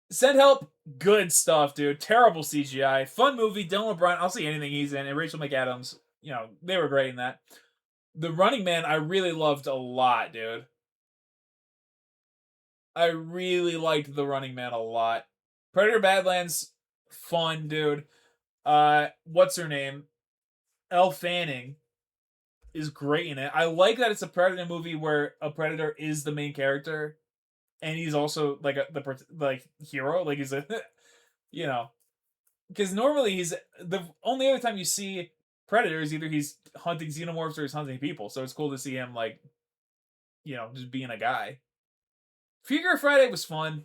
Send Help, good stuff, dude. Terrible CGI, fun movie. Dylan O'Brien, I'll see anything he's in, and Rachel McAdams, they were great in that. The Running Man, I really loved a lot, dude. I really liked The Running Man a lot. Predator Badlands, fun, dude. What's her name? Elle Fanning is great in it. I like that it's a Predator movie where a Predator is the main character, and he's also like the hero. Like he's a, because normally he's the only other time you see Predator is either he's hunting xenomorphs or he's hunting people. So it's cool to see him like, just being a guy. Figure Friday was fun.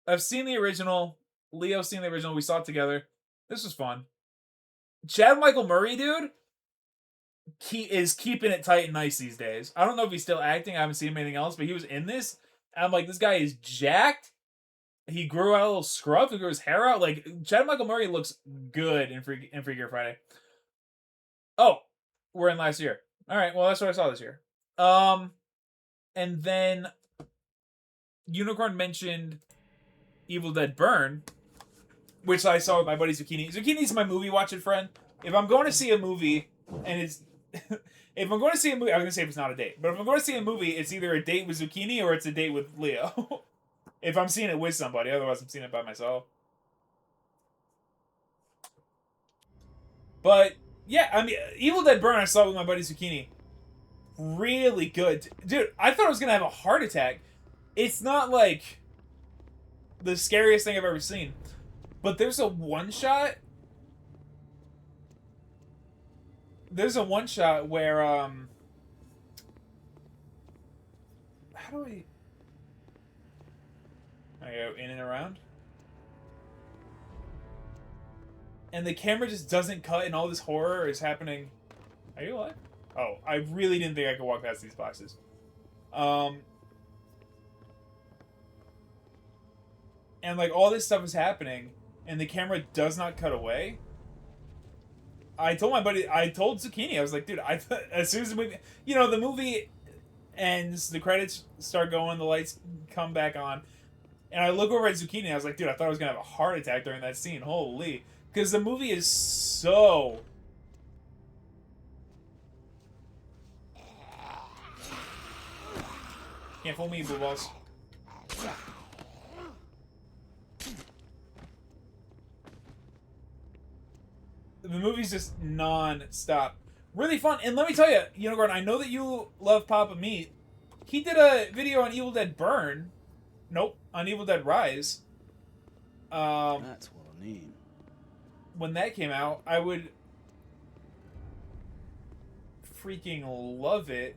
I've seen the original. Leo's seen the original. We saw it together. This was fun. Chad Michael Murray, dude, he is keeping it tight and nice these days. I don't know if he's still acting. I haven't seen him anything else, but he was in this. And I'm like, this guy is jacked. He grew out a little scruff. He grew his hair out. Like, Chad Michael Murray looks good in Figure Friday. Oh, we're in last year. All right, well, that's what I saw this year. And then Unicorn mentioned Evil Dead Burn, which I saw with my buddy Zucchini. Zucchini's my movie watching friend. If I'm going to see a movie, and it's... if I'm going to see a movie... I was going to say if it's not a date. But if I'm going to see a movie, it's either a date with Zucchini or it's a date with Leo. If I'm seeing it with somebody. Otherwise, I'm seeing it by myself. But, yeah, I mean, Evil Dead Burn I saw with my buddy Zucchini. Really good. Dude, I thought I was going to have a heart attack. It's not, like, the scariest thing I've ever seen. But there's a one-shot... There's a one-shot where, how do I... I go in and around. And the camera just doesn't cut, and all this horror is happening. Are you alive? Oh, I really didn't think I could walk past these boxes. And like all this stuff is happening, and the camera does not cut away. I told my buddy, I told Zucchini, I was like, dude, as soon as the movie, you know, the movie ends, the credits start going, the lights come back on, and I look over at Zucchini, and I was like, dude, I thought I was gonna have a heart attack during that scene. Holy, because the movie is so. Can't fool me, blue balls. The movie's just non-stop. Really fun. And let me tell you, Unicorn, I know that you love Papa Meat. He did a video on Evil Dead Burn. Nope, on Evil Dead Rise. That's what I need. When that came out, I would freaking love it.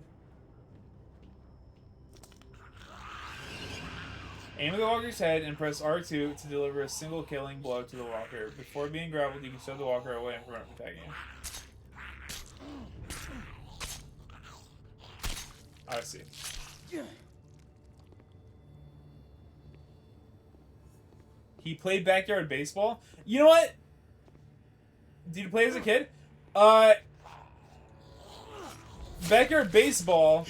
Aim at the walker's head and press R2 to deliver a single killing blow to the walker. Before being grappled, you can shove the walker away and prevent attacking him. I see. He played backyard baseball? You know what? Did you play as a kid? Backyard baseball,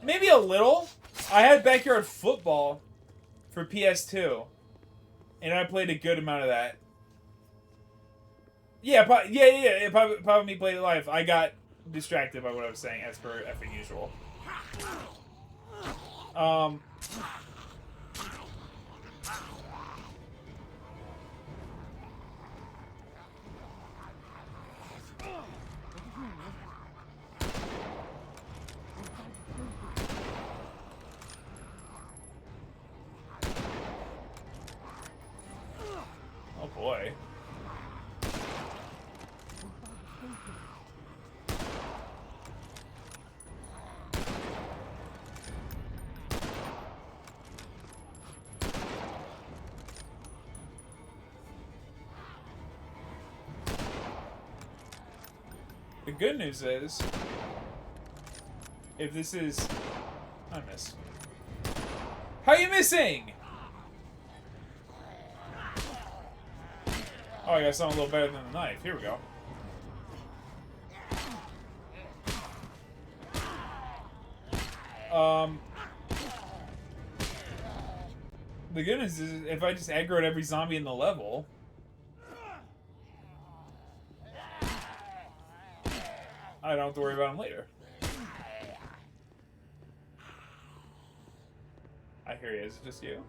maybe a little. I had backyard football for PS2, and I played a good amount of that. Yeah, Papa Me played it live. I got distracted by what I was saying, as per effing usual. Oh boy. The good news is, if this is... I missed. How are you missing? Oh, I got something a little better than the knife. Here we go. The good news is, if I just aggroed every zombie in the level... I don't have to worry about them later. I hear you. Is it just you?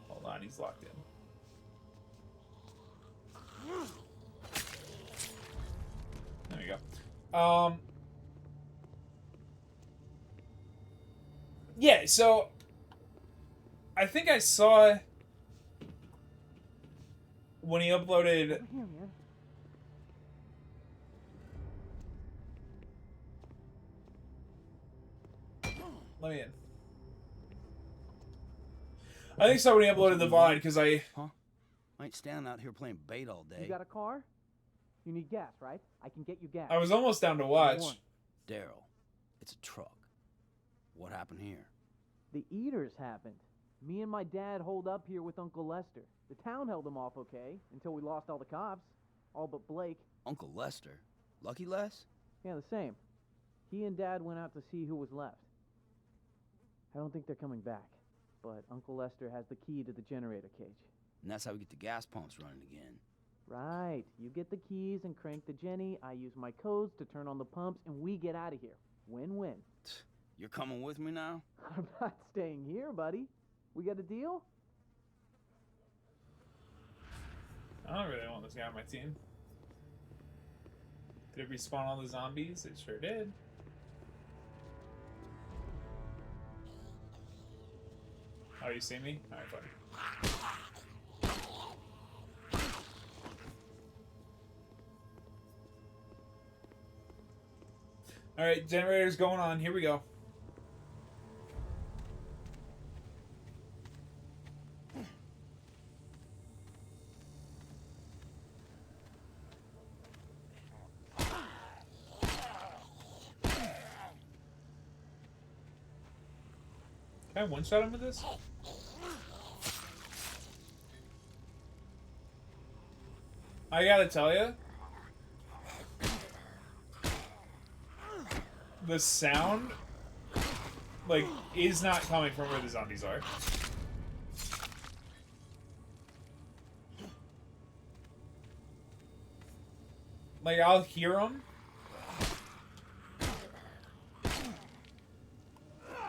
Hold on, he's locked in. There we go. Yeah, so I think I saw when he uploaded. Let me in. I think so when he uploaded the VOD because I. Huh? I ain't standing out here playing bait all day. You got a car? You need gas, right? I can get you gas. I was almost down to watch. Daryl, it's a truck. What happened here? The Eaters happened. Me and my dad holed up here with Uncle Lester. The town held him off okay, until we lost all the cops. All but Blake. Uncle Lester? Lucky Les? Yeah, the same. He and Dad went out to see who was left. I don't think they're coming back, but Uncle Lester has the key to the generator cage. And that's how we get the gas pumps running again. Right. You get the keys and crank the Jenny, I use my codes to turn on the pumps, and we get out of here. Win-win. You're coming with me now? I'm not staying here, buddy. We got a deal? I don't really want this guy on my team. Did it respawn all the zombies? It sure did. Oh, you see me? Alright, fine. Alright, generator's going on. Here we go. Can I one-shot him with this? I gotta tell you, the sound, like, is not coming from where the zombies are. Like, I'll hear them,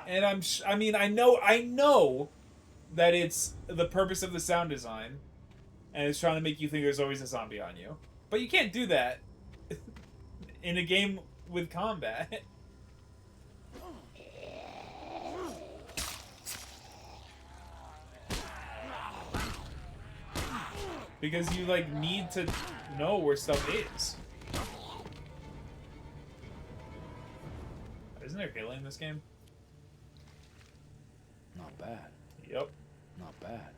and I mean, I know that it's the purpose of the sound design, and it's trying to make you think there's always a zombie on you. But you can't do that in a game with combat. Because you, like, need to know where stuff is. Isn't there healing in this game? Not bad. Yep. Not bad.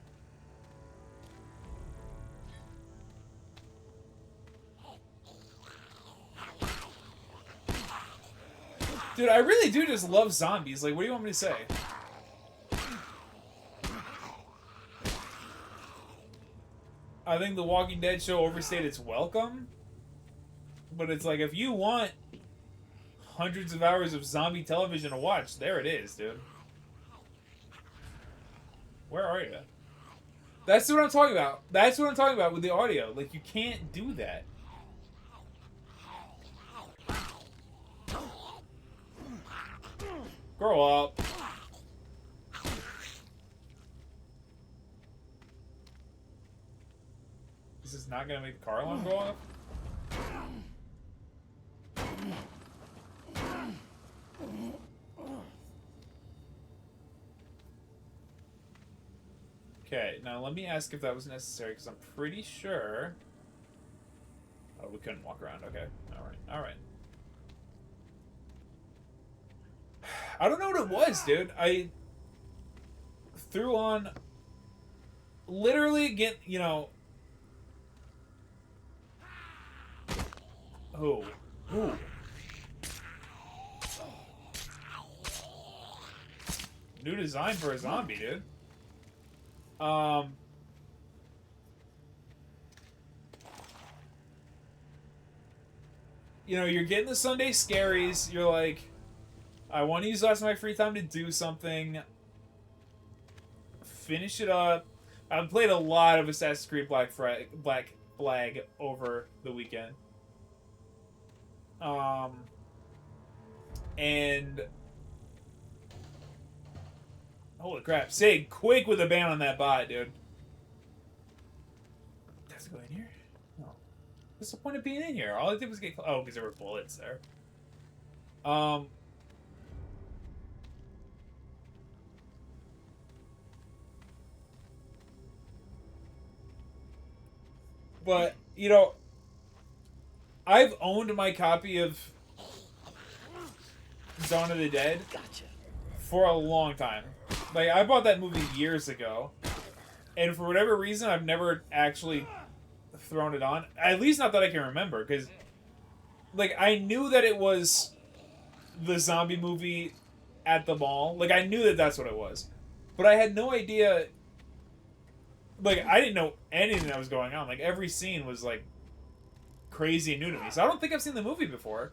Dude, I really do just love zombies. Like, what do you want me to say? I think The Walking Dead show overstayed its welcome. But it's like, if you want hundreds of hours of zombie television to watch, there it is, dude. Where are you? That's what I'm talking about. That's what I'm talking about with the audio. Like, you can't do that. Grow up. This is not gonna make the car alarm go off? Okay, now let me ask if that was necessary, because I'm pretty sure... Oh, we couldn't walk around. Okay, alright, alright. I don't know what it was, dude. I threw on... Literally, you know... Oh. Ooh. New design for a zombie, dude. You know, you're getting the Sunday scaries. You're like, I want to use the rest of my free time to do something. Finish it up. I've played a lot of Assassin's Creed Black Flag over the weekend. And holy crap, Sig, quick with a ban on that bot, dude. Does it go in here? No. What's the point of being in here? All I did was get... Oh, because there were bullets there. But, you know, I've owned my copy of Dawn of the Dead for a long time. Like, I bought that movie years ago, and for whatever reason, I've never actually thrown it on. At least not that I can remember, because, like, I knew that it was the zombie movie at the mall. Like, I knew that that's what it was. But I had no idea... Like, I didn't know anything that was going on. Like, every scene was, like, crazy and new to me. So I don't think I've seen the movie before.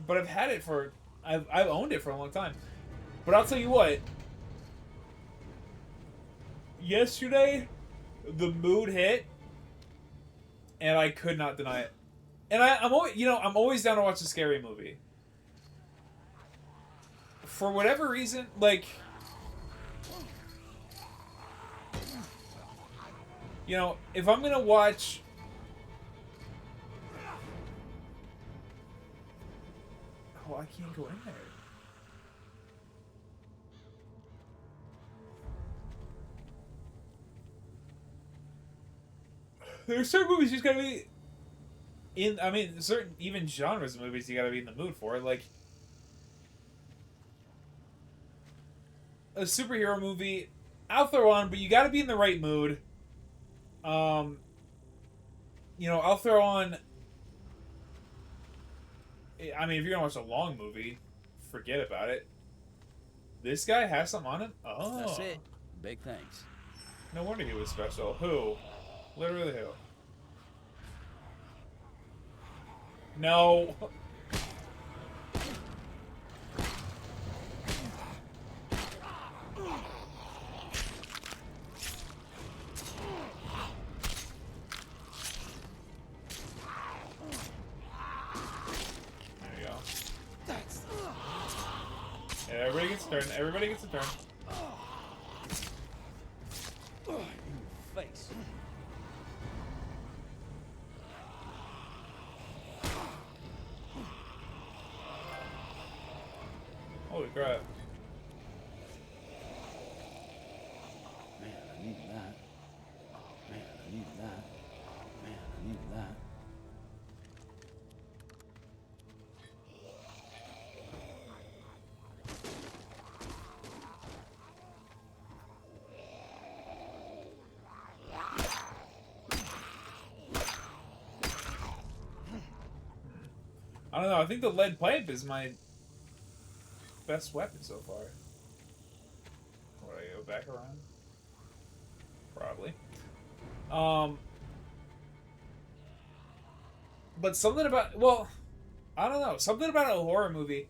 But I've had it for... I've owned it for a long time. But I'll tell you what. Yesterday, the mood hit, and I could not deny it. And I'm always, you know, I'm always down to watch a scary movie. For whatever reason, like, you know, if I'm gonna watch... Oh, I can't go in there. There's certain movies you just gotta be... I mean, certain even genres of movies you gotta be in the mood for. Like a superhero movie, I'll throw on, but you gotta be in the right mood. You know, I'll throw on. I mean, if you're gonna watch a long movie, forget about it. This guy has something on him? Oh. That's it. Big thanks. No wonder he was special. Who? Literally who? No. Everybody gets a turn. Everybody gets a turn. Face. Holy crap. Man, I need that. Man, I need that. Man, I need that. I don't know. I think the lead pipe is my best weapon so far. Would I go back around? Probably. But something about, well, I don't know. Something about a horror movie.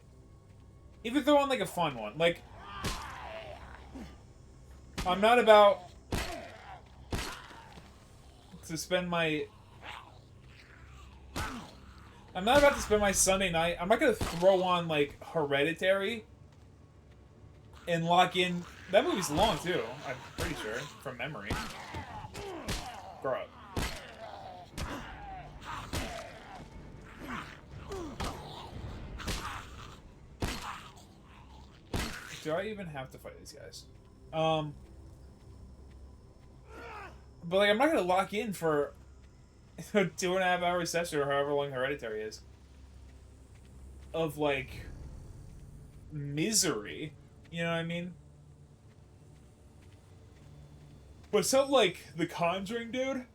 Even throw on like a fun one. Like, I'm not about to spend my I'm not about to spend my Sunday night. I'm not gonna throw on like Hereditary and lock in. That movie's long too. I'm pretty sure from memory. Grow up. Do I even have to fight these guys? But like, I'm not gonna lock in for a 2.5 hour session or however long Hereditary is of like misery. You know what I mean? But something like The Conjuring, dude,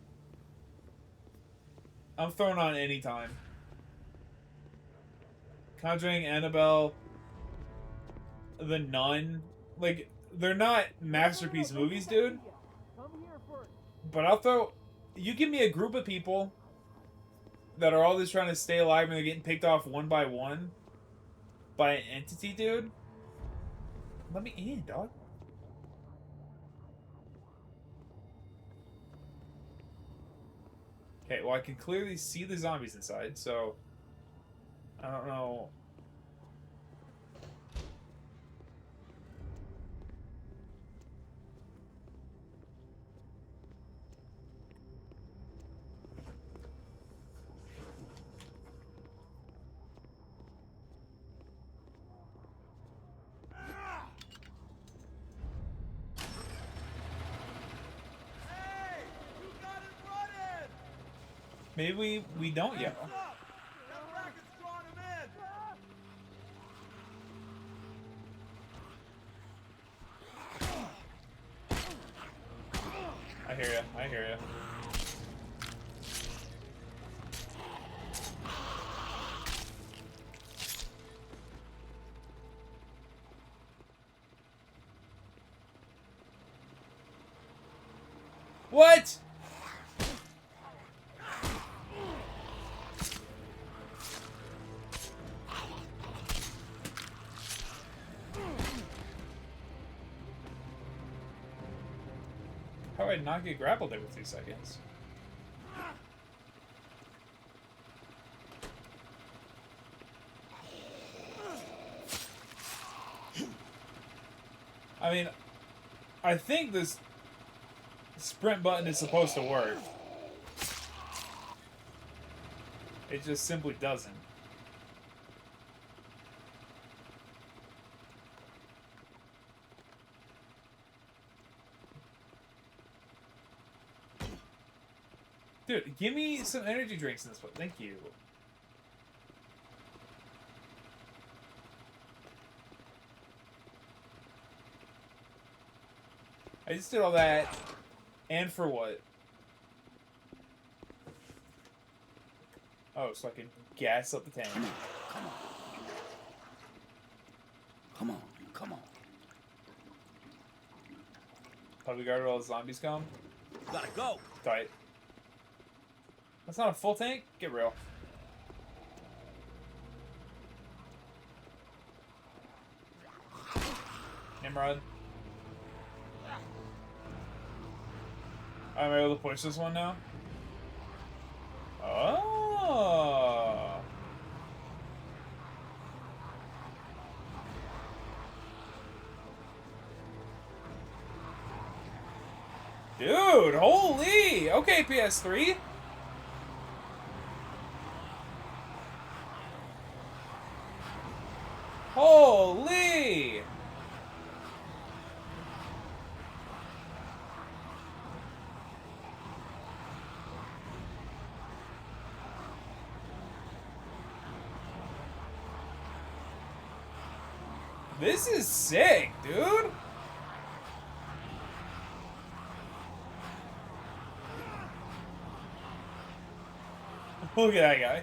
I'm throwing on any time. Conjuring, Annabelle, The Nun, like, they're not masterpiece movies, dude. But I'll throw... You give me a group of people that are all just trying to stay alive and they're getting picked off one by one by an entity, dude. Let me in, dog. Okay, well, I can clearly see the zombies inside, so... I don't know... Maybe we don't yell. I hear ya. I hear ya. What? How did I not get grappled every 2 seconds? I mean, I think this sprint button is supposed to work. It just simply doesn't. Dude, give me some energy drinks in this one. Thank you. I just did all that. And for what? Oh, so I can gas up the tank. Come on. Come on. Come on. Probably guard where all the zombies come. Gotta go. Tight. That's not a full tank? Get real. Nimrod. Am I able to push this one now? Oh. Dude, holy! Okay, PS3. Holy! This is sick, dude. Look at that guy.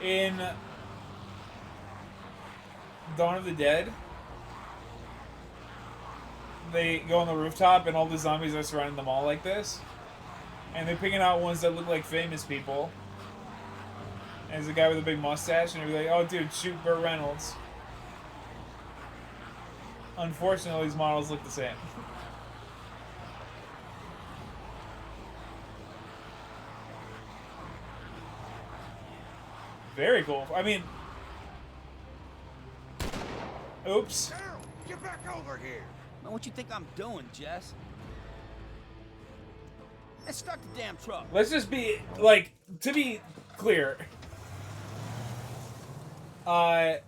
In Dawn of the Dead, they go on the rooftop and all the zombies are surrounding them all like this. And they're picking out ones that look like famous people. And there's a guy with a big mustache and they're like, oh dude, shoot Burt Reynolds. Unfortunately, these models look the same. Very cool. I mean... Oops. Carol, get back over here. Man, what you think I'm doing, Jess? Let's start the damn truck. Let's just be, like, to be clear. In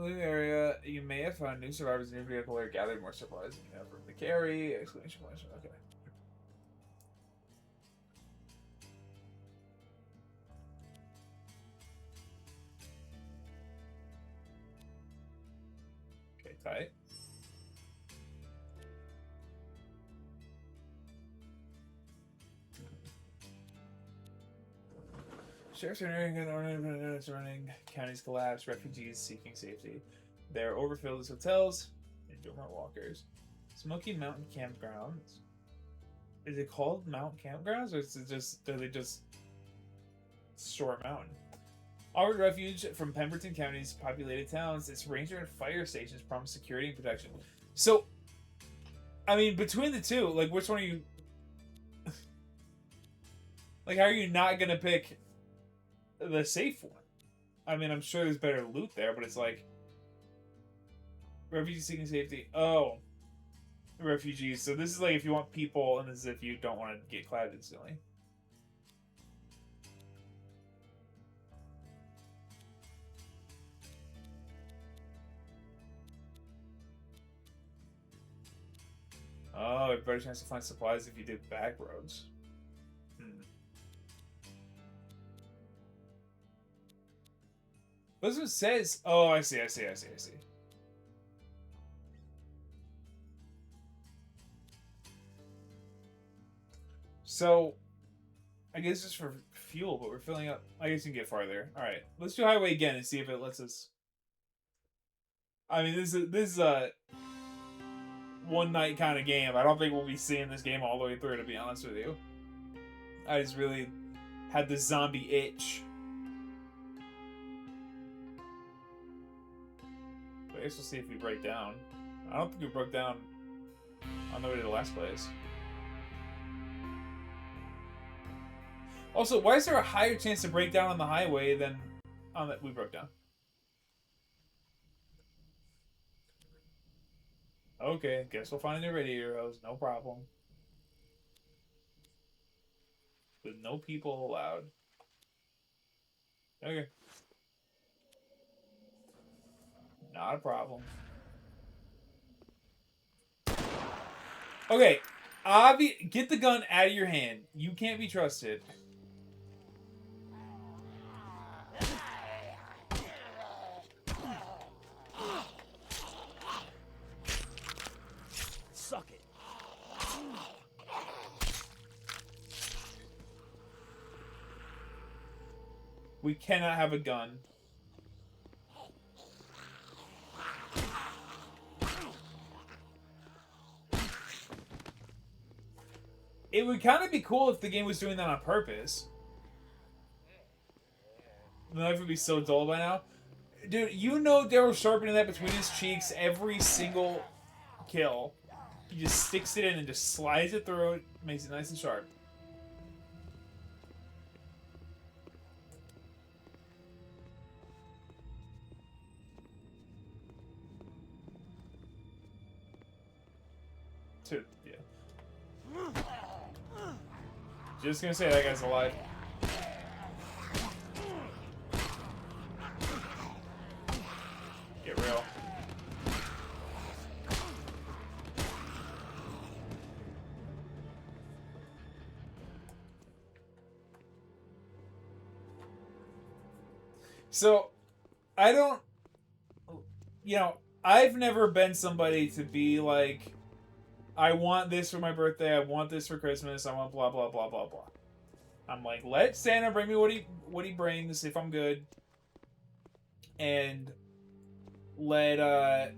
the area, you may have found new survivors in your vehicle or gathered more supplies than you have room to carry. Exclamation point. Okay. Okay, tight. Sheriff's running, counties collapse, refugees seeking safety. They're overfilled as hotels and dormant walkers. Smoky Mountain Campgrounds. Is it called Mountain Campgrounds, or is it just, do they just store a mountain? Offered refuge from Pemberton County's populated towns, its ranger and fire stations promise security and protection. So, I mean, between the two, like, which one are you... like, how are you not gonna pick the safe one? I mean, I'm sure there's better loot there, but it's like... Refugees seeking safety. Oh. Refugees. So this is like if you want people, and this is if you don't want to get clouded instantly. Oh, a better chance to find supplies if you did back roads. This one says... Oh, I see. So, I guess just for fuel, but we're filling up... I guess you can get farther. Alright, let's do highway again and see if it lets us... I mean, this is a one-night kind of game. I don't think we'll be seeing this game all the way through, to be honest with you. I just really had the zombie itch. I guess we'll see if we break down. I don't think we broke down on the way to the last place. Also, why is there a higher chance to break down on the highway than on that we broke down? Okay, guess we'll find a new radiator hose. No problem. with no people allowed. Okay. Not a problem. Okay. Get the gun out of your hand. You can't be trusted. Suck it. We cannot have a gun. It would kind of be cool if the game was doing that on purpose. The knife would be so dull by now. Dude, you know Daryl sharpening that between his cheeks every single kill. He just sticks it in and just slides it through it, makes it nice and sharp. Dude, yeah. Just gonna say that guy's alive. Get real. So, I don't... You know, I've never been somebody to be like... I want this for my birthday, I want this for Christmas, I want blah, blah, blah, blah, blah. I'm like, let Santa bring me what he brings, if I'm good. And let,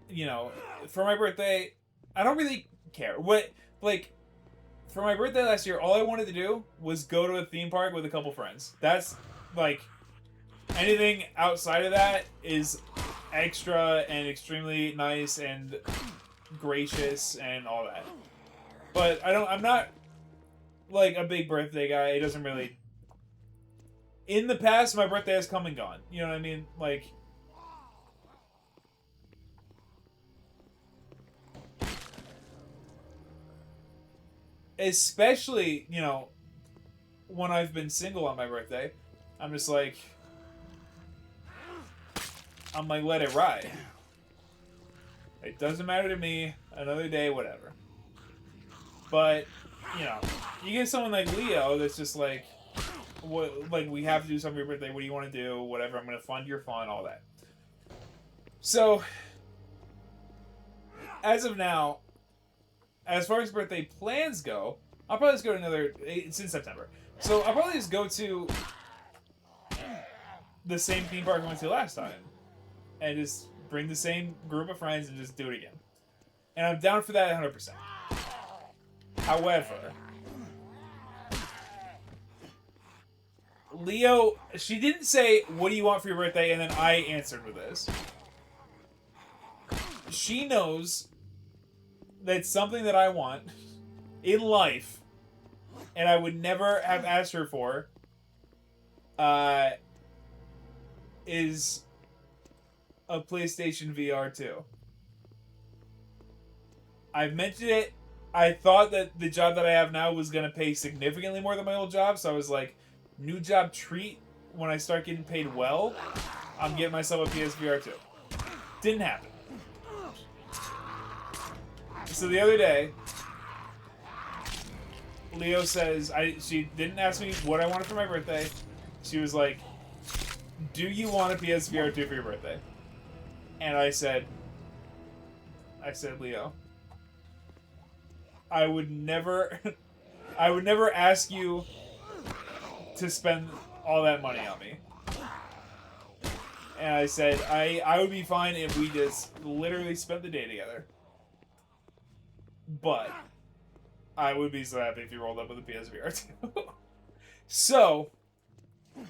you know, for my birthday, I don't really care. For my birthday last year, all I wanted to do was go to a theme park with a couple friends. That's, like, anything outside of that is extra and extremely nice and gracious and all that. But I'm not like a big birthday guy. It doesn't really... In the past, my birthday has come and gone. You know what I mean? Like... Especially, you know, when I've been single on my birthday, I'm just like... let it ride. It doesn't matter to me. Another day, whatever. But, you know, you get someone like Leo that's just like, we have to do something for your birthday. What do you want to do? Whatever. I'm going to fund your fun, all that. So, as of now, as far as birthday plans go, I'll probably just go to it's in September. So, I'll probably just go to the same theme park I went to last time. And just bring the same group of friends and just do it again. And I'm down for that 100%. However, Leo, she didn't say, what do you want for your birthday? And then I answered with this. She knows that something that I want in life, and I would never have asked her for, is a PlayStation VR 2. I've mentioned it. I thought that the job that I have now was going to pay significantly more than my old job, so I was like, new job treat, when I start getting paid well, I'm getting myself a PSVR 2. Didn't happen. So the other day, Leo says, she didn't ask me what I wanted for my birthday. She was like, do you want a PSVR 2 for your birthday? And I said, Leo, I would never ask you to spend all that money on me. And I said, I would be fine if we just literally spent the day together. But I would be so happy if you rolled up with a PSVR 2. So,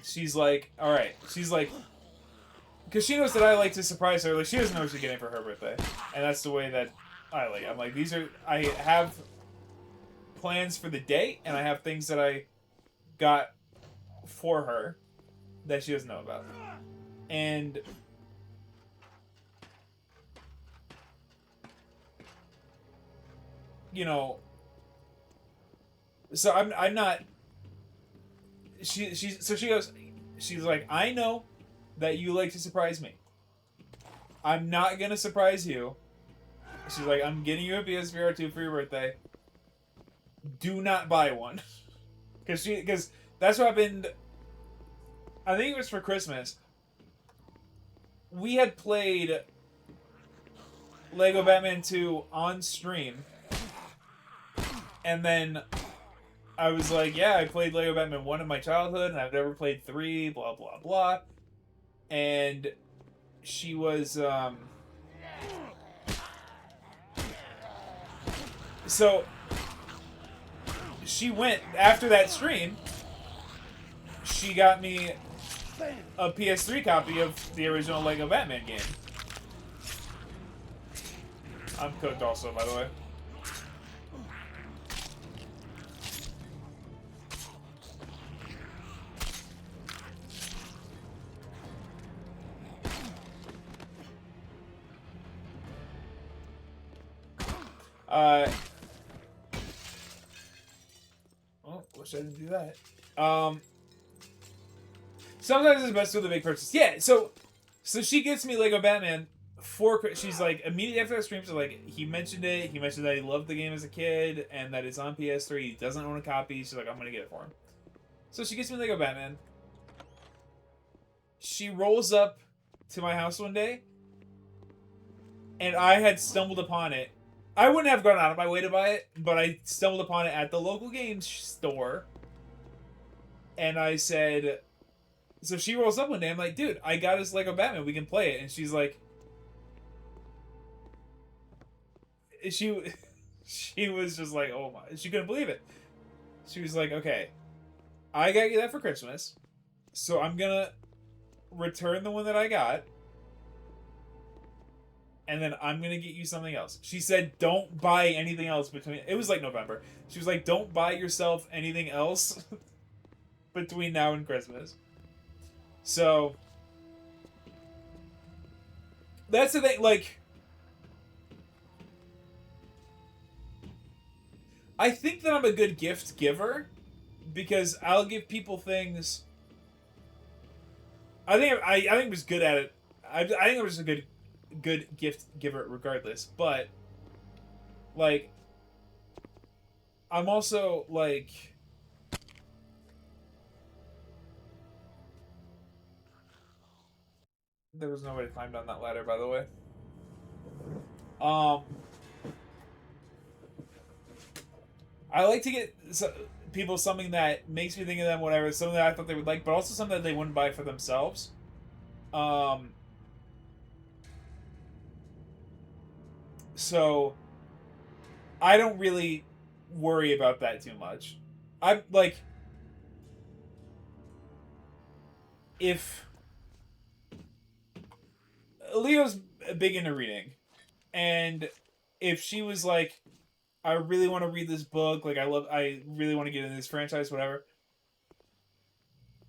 she's like, alright. She's like, because she knows that I like to surprise her. Like, she doesn't know what she's getting for her birthday. And that's the way that I like it. I'm like, I have plans for the day, and I have things that I got for her that she doesn't know about. And you know, So I'm not. She goes. She's like, I know that you like to surprise me. I'm not gonna surprise you. She's like, I'm getting you a PSVR 2 for your birthday. Do not buy one, because that's what happened. I think it was for Christmas. We had played Lego Batman 2 on stream, and then I was like, yeah, I played Lego Batman 1 in my childhood, and I've never played 3, blah, blah, blah. And she was, so, she went, after that stream, she got me a PS3 copy of the original Lego Batman game. I'm cooked also, by the way. Oh, wish I didn't do that. Sometimes it's best with a big purchase. Yeah, so she gets me Lego Batman for. She's like, immediately after that stream, so like, he mentioned it. He mentioned that he loved the game as a kid and that it's on PS3. He doesn't own a copy. She's like, I'm gonna get it for him. So she gets me Lego Batman. She rolls up to my house one day, and I had stumbled upon it. I wouldn't have gone out of my way to buy it, but I stumbled upon it at the local games store. And I said, so she rolls up one day, I'm like, dude, I got this Lego Batman, we can play it. And she's like, she was just like, oh my, she couldn't believe it. She was like, okay, I got you that for Christmas, so I'm gonna return the one that I got, and then I'm gonna get you something else. She said, don't buy anything else between, it was like November. She was like, don't buy yourself anything else between now and Christmas. So, that's the thing, like, I think that I'm a good gift giver, because I'll give people things. I think I was good at it. I think I was a good gift giver regardless. But like, I'm also like, there was no way to climb down that ladder, by the way. I like to get people something that makes me think of them, whatever, something that I thought they would like, but also something that they wouldn't buy for themselves. So I don't really worry about that too much. I'm like, if Leo's big into reading, and if she was like, I really want to read this book, like I really want to get in this franchise, whatever.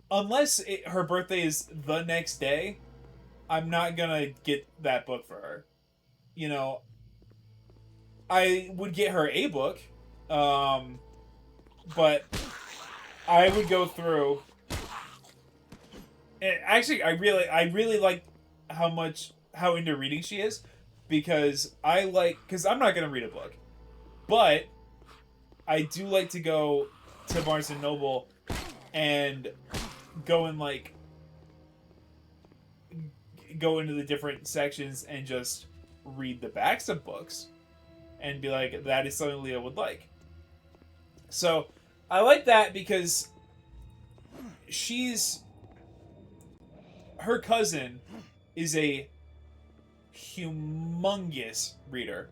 Unless her birthday is the next day, I'm not gonna get that book for her. You know, I would get her a book, but I would go through. And actually, I really like how into reading she is, because because I'm not gonna read a book. But I do like to go to Barnes & Noble and go and like go into the different sections and just read the backs of books and be like, that is something Leo would like. So I like that because her cousin is a humongous reader.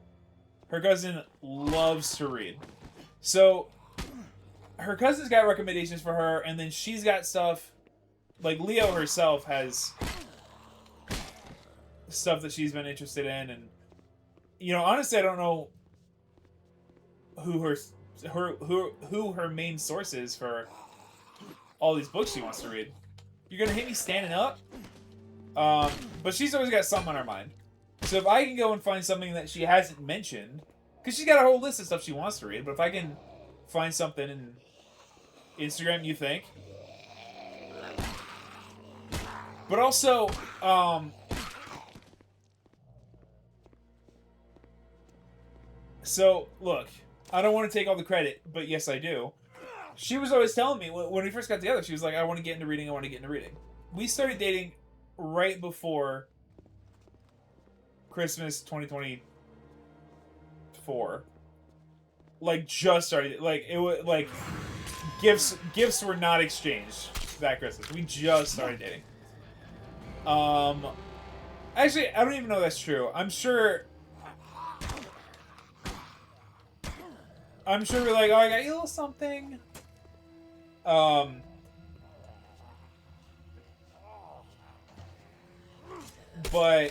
Her cousin loves to read. So, her cousin's got recommendations for her, and then she's got stuff, like Leo herself has stuff that she's been interested in, and, you know, honestly, I don't know who her main source is for all these books she wants to read. You're gonna hit me standing up? But she's always got something on her mind. So if I can go and find something that she hasn't mentioned, because she's got a whole list of stuff she wants to read, but if I can find something in Instagram you think. But also, so, look, I don't want to take all the credit, but yes, I do. She was always telling me, when we first got together, she was like, I want to get into reading, I want to get into reading. We started dating right before Christmas 2024. Like, just started, like, it was, like, gifts were not exchanged that Christmas. We just started dating. Actually, I don't even know if that's true. I'm sure we're like, oh, I got you a little something. But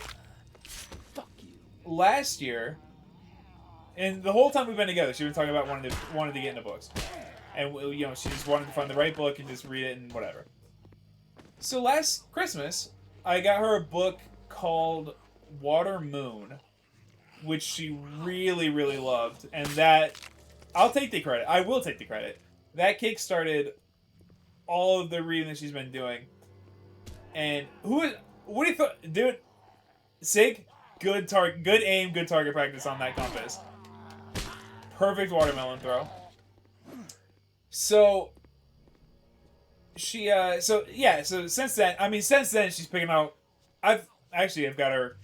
last year, and the whole time we've been together, she's been talking about wanting to get into books, and you know, she just wanted to find the right book and just read it and whatever. So last Christmas, I got her a book called Water Moon, which she really, really loved, and that I'll take the credit. I will take the credit. That kickstarted all of the reading that she's been doing. And what do you thought, dude? Sig, good aim, good target practice on that compass. Perfect watermelon throw. So she, so since then she's picking out. I've got her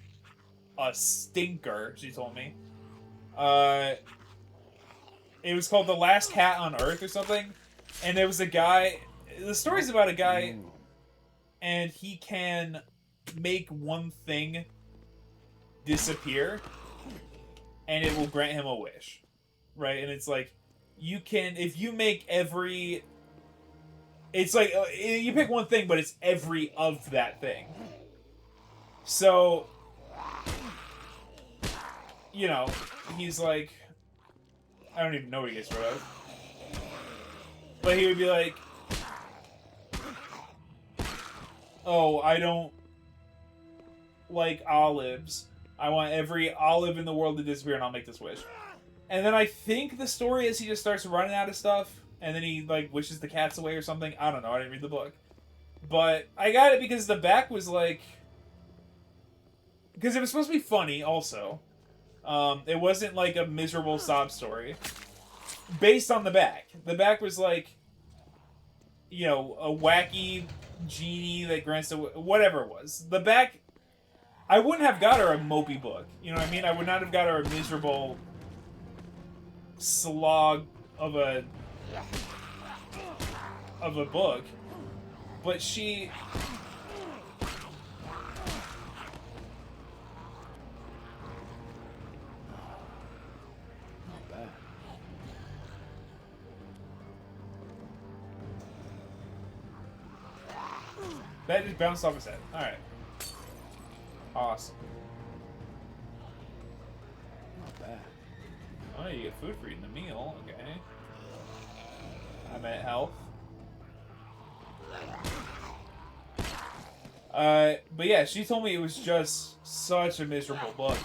a stinker. She told me. It was called The Last Cat on Earth or something, and there was a guy. The story's about a guy, and he can make one thing disappear, and it will grant him a wish, right? And it's like, you can, if you make every, it's like, you pick one thing, but it's every of that thing. So, you know, he's like, I don't even know what he gets rid of. But he would be like, oh, I don't like olives. I want every olive in the world to disappear and I'll make this wish. And then I think the story is he just starts running out of stuff and then he like wishes the cats away or something. I don't know. I didn't read the book. But I got it because the back was like... Because it was supposed to be funny also. It wasn't like a miserable sob story. Based on the back. The back was like, you know, a wacky genie that grants a... Whatever it was. The back... I wouldn't have got her a mopey book. You know what I mean? I would not have got her a miserable slog of a book. But she... That just bounced off his head. Alright. Awesome. Not bad. Oh, you get food for eating the meal. Okay. I'm at health. But yeah, she told me it was just such a miserable book.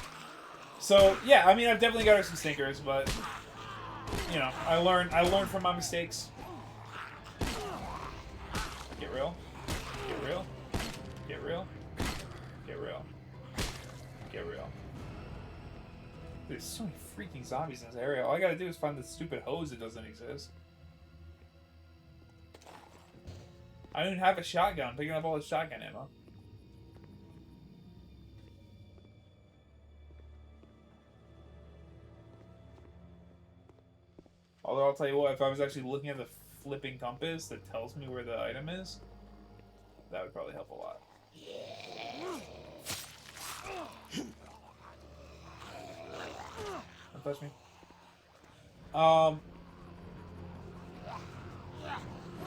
So, yeah, I mean, I've definitely got her some stinkers, but, you know, I learned from my mistakes. Get real. Get real. Get real. Get real. Get real. There's so many freaking zombies in this area. All I gotta do is find the stupid hose that doesn't exist. I don't even have a shotgun. I'm picking up all the shotgun ammo. Although I'll tell you what, if I was actually looking at the flipping compass that tells me where the item is, that would probably help a lot. Don't touch me.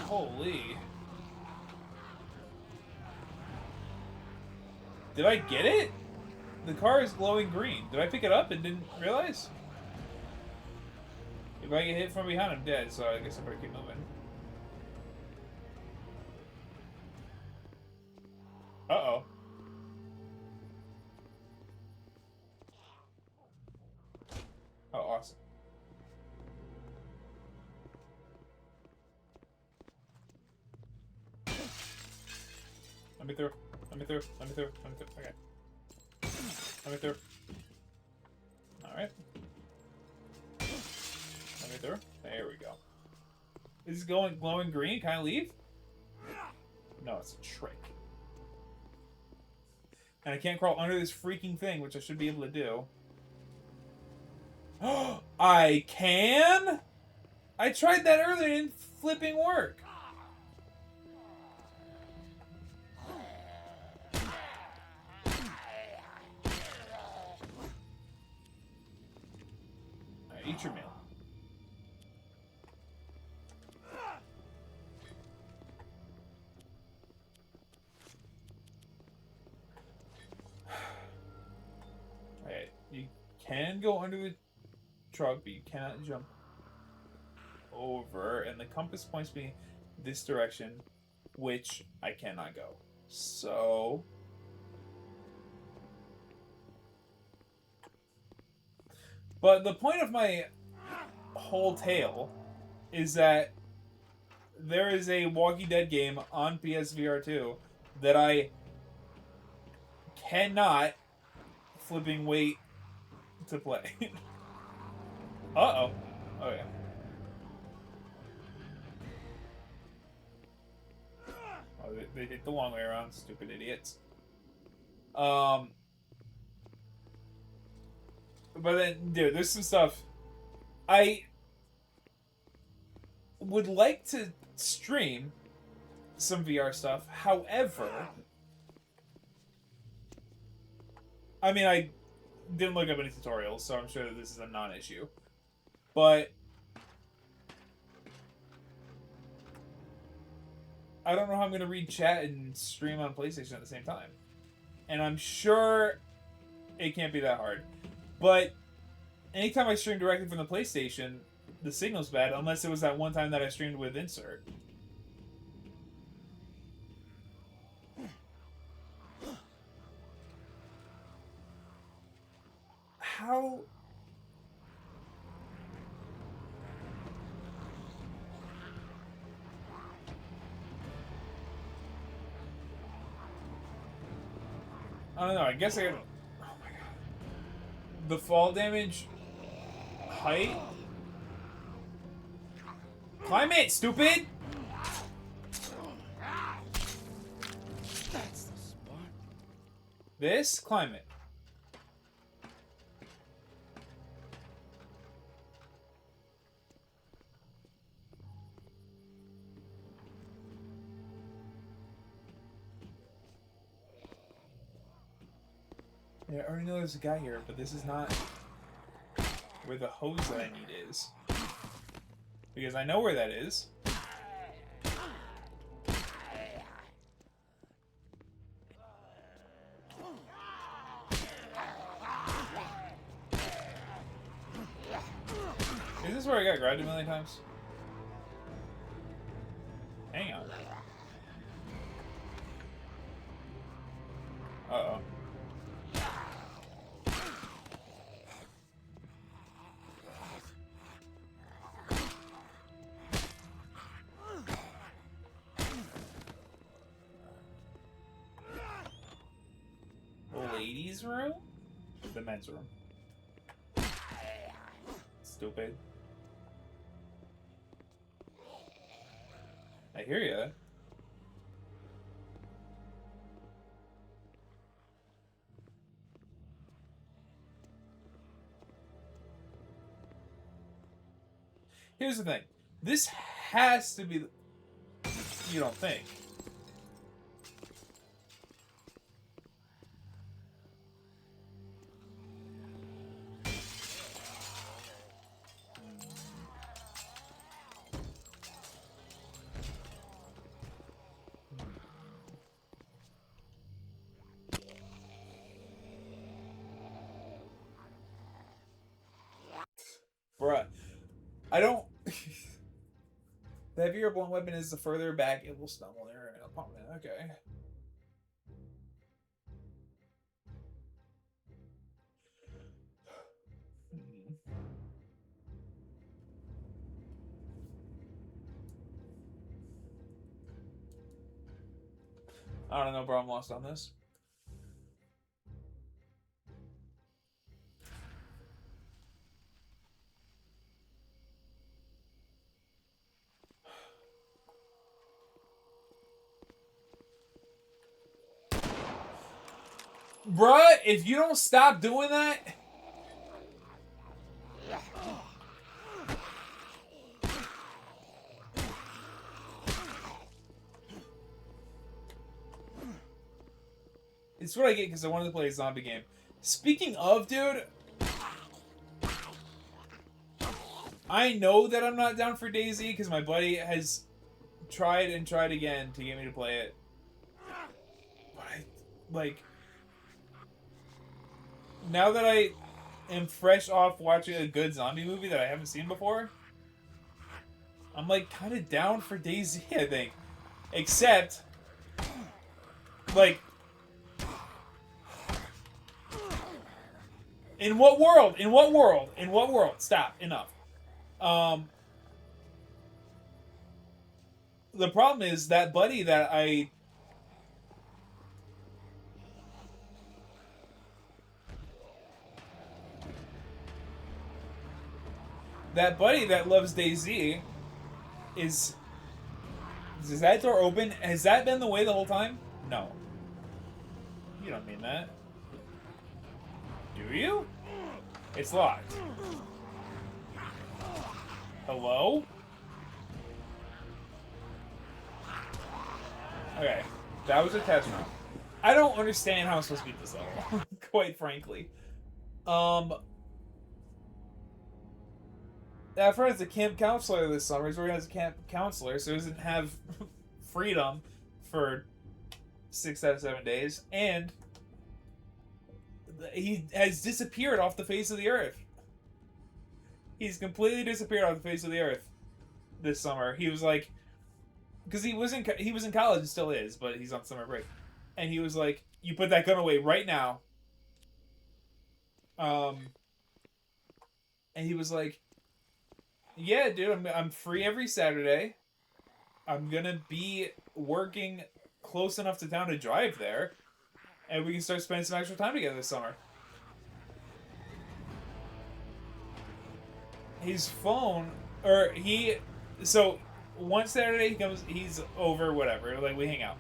Holy. Did I get it? The car is glowing green. Did I pick it up and didn't realize? If I get hit from behind, I'm dead, so I guess I better keep moving. Uh-oh. Oh, awesome. Let me through. Let me through. Let me through. Let me through. Okay. Let me through. Alright. Let me through. There we go. Is it going glowing green? Can I leave? No, it's a trick. And I can't crawl under this freaking thing, which I should be able to do. I can? I tried that earlier and it didn't flipping work. Alright, eat your meal. Alright, you can go under the truck, but you cannot jump over, and the compass points me this direction, which I cannot go. So but the point of my whole tale is that there is a Walking Dead game on PSVR 2 that I cannot flipping wait to play. Uh-oh. Oh, yeah. Oh, they did the long way around, stupid idiots. But then, dude, there's some stuff. I would like to stream some VR stuff. However, I mean, I didn't look up any tutorials, so I'm sure that this is a non-issue. But I don't know how I'm going to read chat and stream on PlayStation at the same time. And I'm sure it can't be that hard. But anytime I stream directly from the PlayStation, the signal's bad, unless it was that one time that I streamed with Insert. How... I don't know, I guess I gotta... Oh my god. The fall damage... height? Climb it, stupid! That's the spot. This? Climb it. Yeah, I already know there's a guy here, but this is not where the hose that I need is. Because I know where that is. Is this where I got grabbed a million times? Hang on. Uh-oh. Ladies' room? The men's room. Stupid. I hear ya. Here's the thing. This has to be the... You don't think? Bruh. I don't... The heavier blunt weapon is, the further back it will stumble there. Okay. I don't know, bro. I'm lost on this. Bruh, if you don't stop doing that... It's what I get because I wanted to play a zombie game. Speaking of, dude... I know that I'm not down for DayZ because my buddy has tried and tried again to get me to play it. But I... Like... Now that I am fresh off watching a good zombie movie that I haven't seen before, I'm like kind of down for DayZ, I think. Except, like, in what world? In what world? In what world? Stop. Enough. The problem is that buddy that that buddy that loves DayZ is that door open? Has that been the way the whole time? No. You don't mean that. Do you? It's locked. Hello? Okay. That was a test run. I don't understand how I'm supposed to beat this level, quite frankly. That friend is a camp counselor this summer. He's working as a camp counselor, so he doesn't have freedom for 6 out of 7 days, and he has disappeared off the face of the earth. He's completely disappeared off the face of the earth this summer. He was like, because he was in college and still is, but he's on summer break, and he was like, "You put that gun away right now." And he was like, "Yeah, dude, I'm free every Saturday. I'm gonna be working close enough to town to drive there, and we can start spending some extra time together this summer." His phone, so one Saturday he comes, he's over, whatever, like we hang out.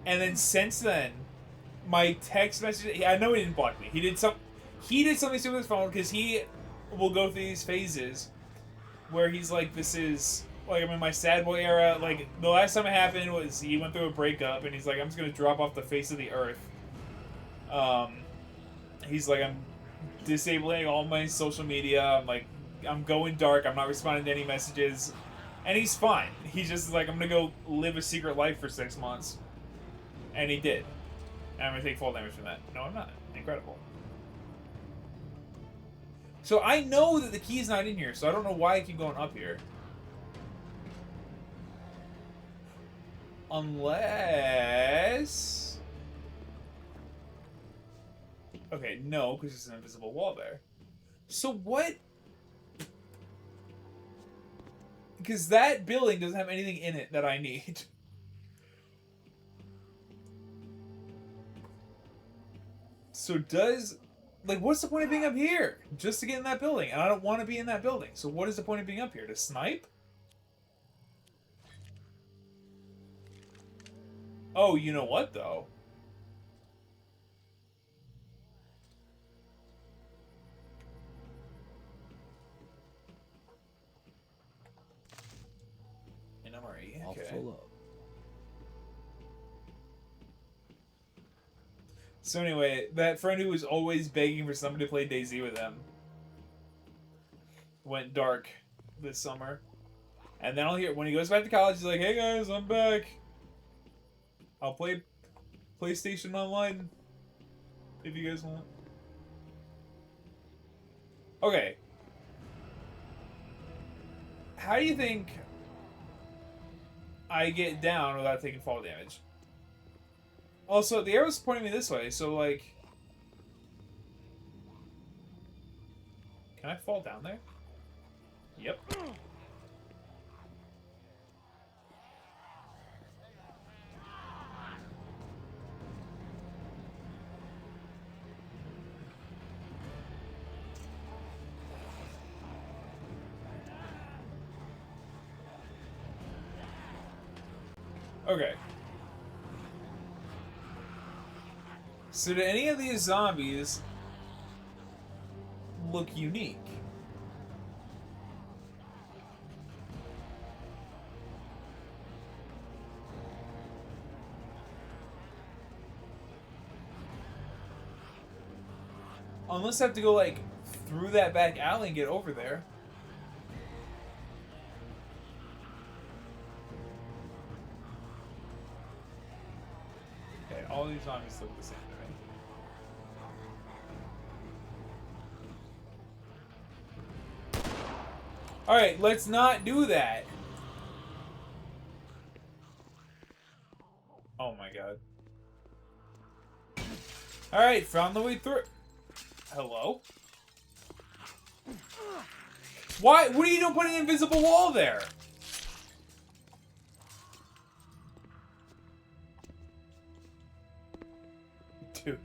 And then since then, my text messages, I know he didn't block me. He did something stupid with his phone because he will go through these phases where he's like, this is, like, I'm in my sad boy era. Like, the last time it happened was he went through a breakup and he's like, I'm just going to drop off the face of the earth. He's like, I'm disabling all my social media. I'm going dark. I'm not responding to any messages. And he's fine. He's just like, I'm going to go live a secret life for 6 months. And he did. And I'm going to take full damage from that. No, I'm not. Incredible. So I know that the key's not in here, so I don't know why I keep going up here. Unless... Okay, no, because there's an invisible wall there. So what? Because that building doesn't have anything in it that I need. So does... Like, what's the point of being up here? Just to get in that building. And I don't want to be in that building. So what is the point of being up here? To snipe? Oh, you know what, though? An MRE, okay. I'll fill up. So anyway, that friend who was always begging for somebody to play DayZ with him went dark this summer. And then I'll hear, when he goes back to college, he's like, hey guys, I'm back. I'll play PlayStation Online if you guys want. Okay. How do you think I get down without taking fall damage? Also, the arrow's pointing me this way, so, like... Can I fall down there? Yep. Okay. So do any of these zombies look unique? Unless I have to go, like, through that back alley and get over there. Okay, all these zombies look the same to me. Alright, let's not do that. Oh my god. Alright, found the way through. Hello? Why? What are you doing putting an invisible wall there? Dude.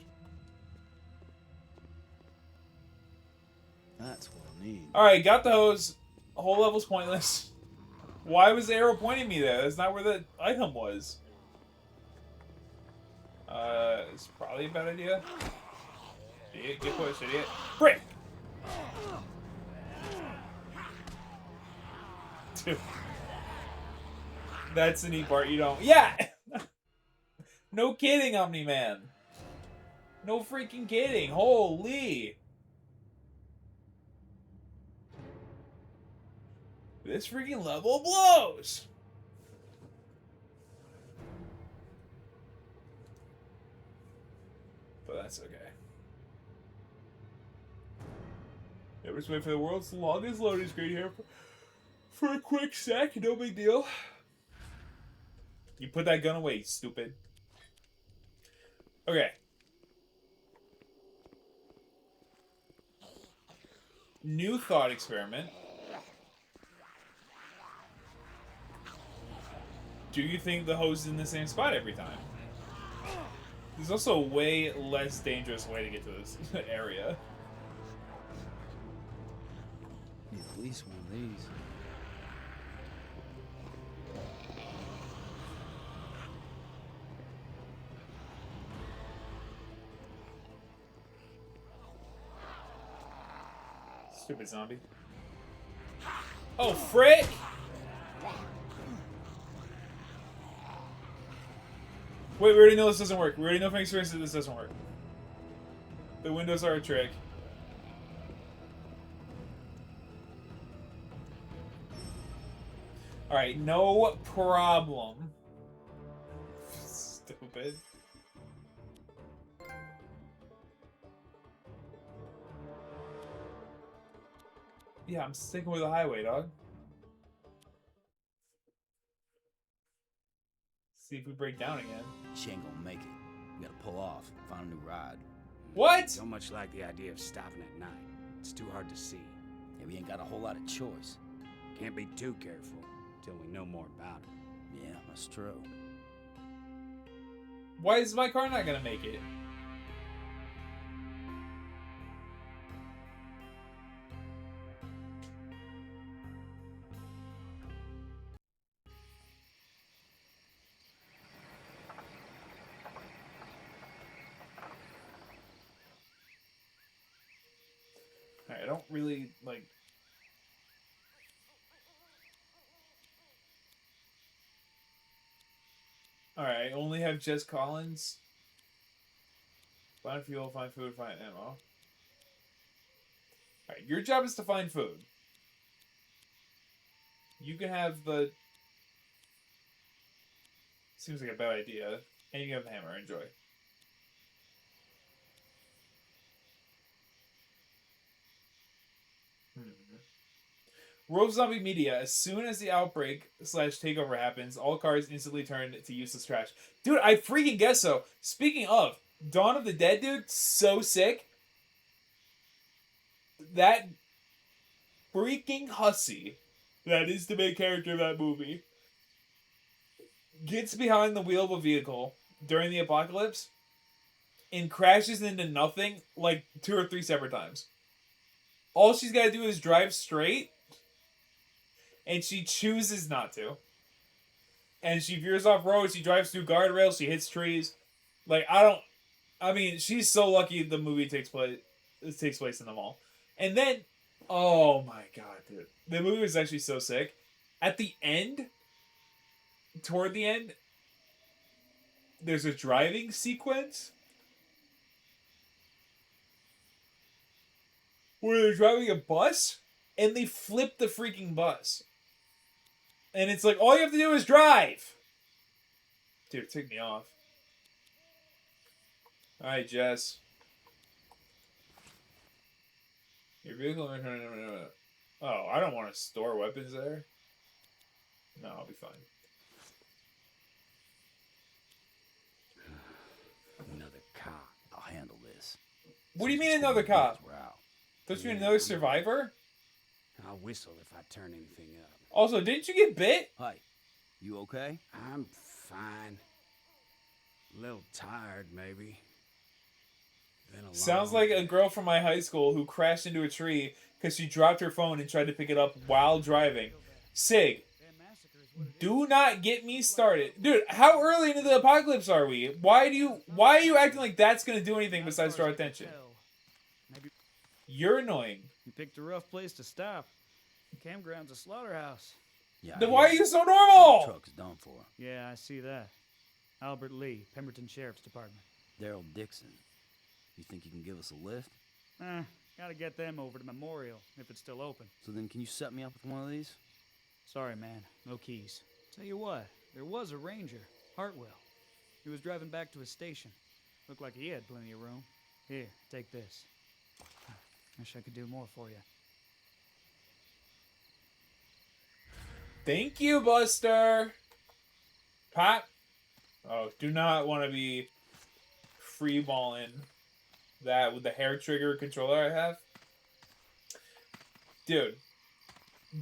That's what I need. Alright, got the hose. Whole level's pointless. Why was the arrow pointing me there? That's not where the item was. It's probably a bad idea. Idiot, get pushed, idiot. Brick! Dude. That's the neat part, you don't... Yeah! No kidding, Omni-Man. No freaking kidding. Holy! This freaking level blows! But that's okay. Never just wait for the world's longest loading screen here for a quick sec. No big deal. You put that gun away, stupid. Okay. New thought experiment. Do you think the hose is in the same spot every time? There's also a way less dangerous way to get to this area. Need at least one of these. Stupid zombie. Oh, frick! Wait, we already know this doesn't work. We already know from experience that this doesn't work. The windows are a trick. Alright, no problem. Stupid. Yeah, I'm sticking with the highway, dog. See if we break down again. She ain't gonna make it. We gotta pull off, find a new ride. What? Don't much like the idea of stopping at night. It's too hard to see. Yeah, we ain't got a whole lot of choice. Can't be too careful till we know more about it. Yeah, that's true. Why is my car not gonna make it? I don't really, like... Alright, I only have Jess Collins. Find fuel, find food, find ammo. Alright, your job is to find food. You can have the... Seems like a bad idea. And you can have the hammer. Enjoy. Rogue Zombie Media. As soon as the outbreak / takeover happens, all cars instantly turn to useless trash. Dude, I freaking guess so. Speaking of, Dawn of the Dead, dude, so sick. That freaking hussy that is the main character of that movie gets behind the wheel of a vehicle during the apocalypse and crashes into nothing like 2 or 3 separate times. All she's got to do is drive straight, and she chooses not to. and she veers off road. She drives through guardrails. She hits trees. Like, I mean, she's so lucky the movie takes place in the mall. And then, oh my god, dude. The movie was actually so sick. At the end, toward the end, there's a driving sequence where they're driving a bus and they flip the freaking bus. And it's like, all you have to do is drive. Dude, take me off. Alright, Jess. Your vehicle... Oh, I don't want to store weapons there. No, I'll be fine. Another cop. I'll handle this. What do you mean another cop? We're out. Don't you mean another survivor? I'll whistle if I turn anything up. Also, didn't you get bit? Hi. You okay? I'm fine. A little tired, maybe. Been a Sounds long like a day. girl from my high school who crashed into a tree because she dropped her phone and tried to pick it up while driving. Sig, do not get me started. Dude, how early into the apocalypse are we? Why are you acting like that's going to do anything besides draw attention? Maybe You're annoying. you picked a rough place to stop. Campground's a slaughterhouse. Yeah. Then why are you so normal? Truck's done for. Yeah, I see that. Albert Lee, Pemberton Sheriff's Department. Daryl Dixon. You think you can give us a lift? Gotta get them over to Memorial, if it's still open. So then can you set me up with one of these? Sorry, man. No keys. Tell you what, there was a ranger, Hartwell. He was driving back to his station. Looked like he had plenty of room. Here, take this. Wish I could do more for you. Thank you, Buster. Pat. Oh, do not want to be freeballing that with the hair trigger controller I have. Dude,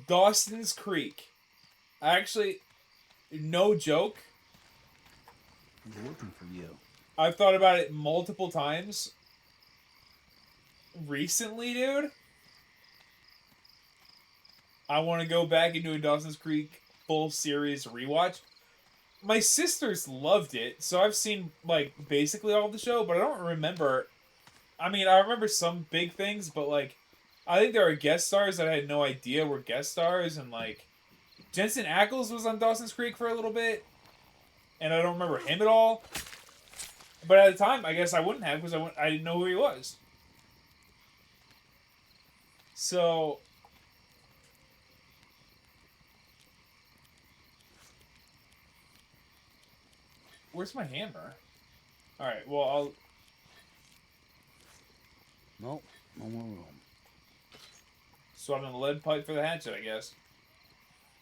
Dawson's Creek. Actually, no joke. We're looking for you. I've thought about it multiple times. Recently, dude. I want to go back and do a Dawson's Creek full series rewatch. My sisters loved it, so I've seen, like, basically all of the show, but I don't remember. I mean, I remember some big things, but, like, I think there are guest stars that I had no idea were guest stars, and, like, Jensen Ackles was on Dawson's Creek for a little bit, and I don't remember him at all. But at the time, I guess I wouldn't have, because I didn't know who he was. So... Where's my hammer? Alright, well, I'll... Nope, no more room. Swap in the lead pipe for the hatchet, I guess.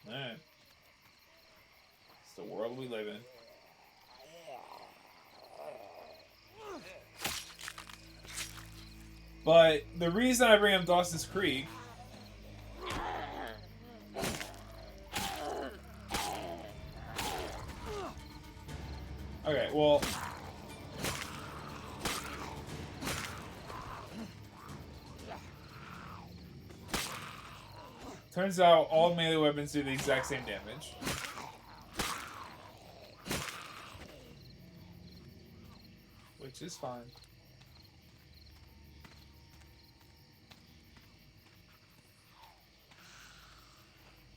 Alright. It's the world we live in. But the reason I bring up Dawson's Creek... Okay, well... Turns out all melee weapons do the exact same damage. Which is fine.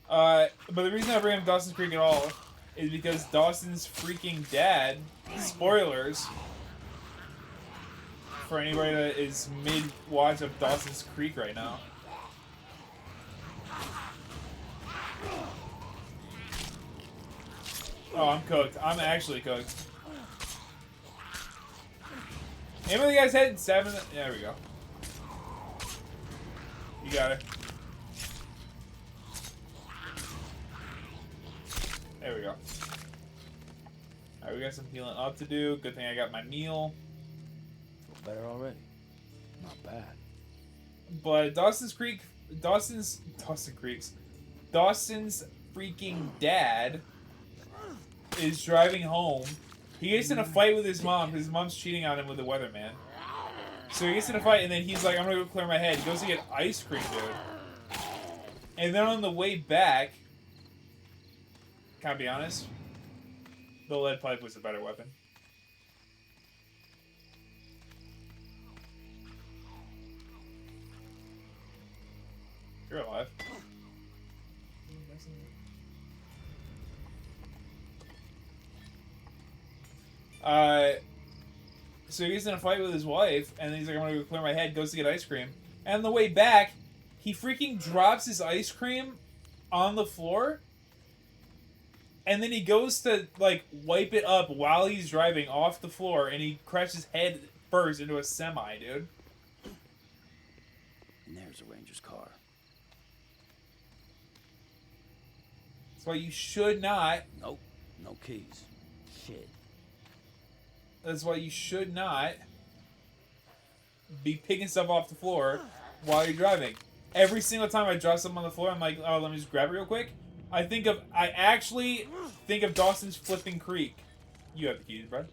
But the reason I bring up Dawson's Creek at all is because Dawson's freaking dad, spoilers, for anybody that is mid-watch of Dawson's Creek right now. Oh, I'm cooked. I'm actually cooked. Aim of the guy's head, 7. There we go. You got it. There we go. Alright, we got some healing up to do. Good thing I got my meal. Feel better already. Not bad. But Dawson's freaking dad is driving home. He gets in a fight with his mom because his mom's cheating on him with the weatherman. So he gets in a fight and then he's like, I'm gonna go clear my head. He goes to get ice cream, dude. And then on the way back, can I be honest? the lead pipe was a better weapon. You're alive. So he's in a fight with his wife, and he's like, I'm gonna go clear my head, goes to get ice cream. And on the way back, he freaking drops his ice cream on the floor, and then he goes to, like, wipe it up while he's driving off the floor, and he crashes his head first into a semi, dude. And there's a Ranger's car. That's why you should not... Nope, no keys. Shit. That's why you should not be picking stuff off the floor while you're driving. Every single time I drop something on the floor, I'm like, oh, let me just grab it real quick. I actually think of Dawson's Flipping Creek. You have the keys, bud.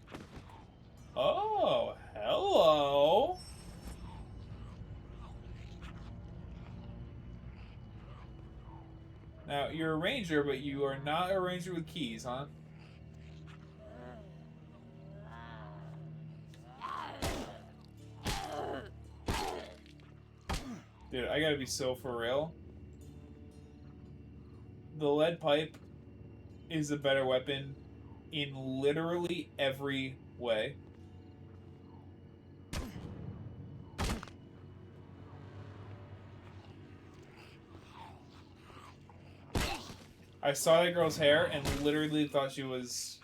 Oh, hello. Now, you're a ranger, but you are not a ranger with keys, huh? Dude, I gotta be so for real. The lead pipe is a better weapon in literally every way. I saw that girl's hair and literally thought she was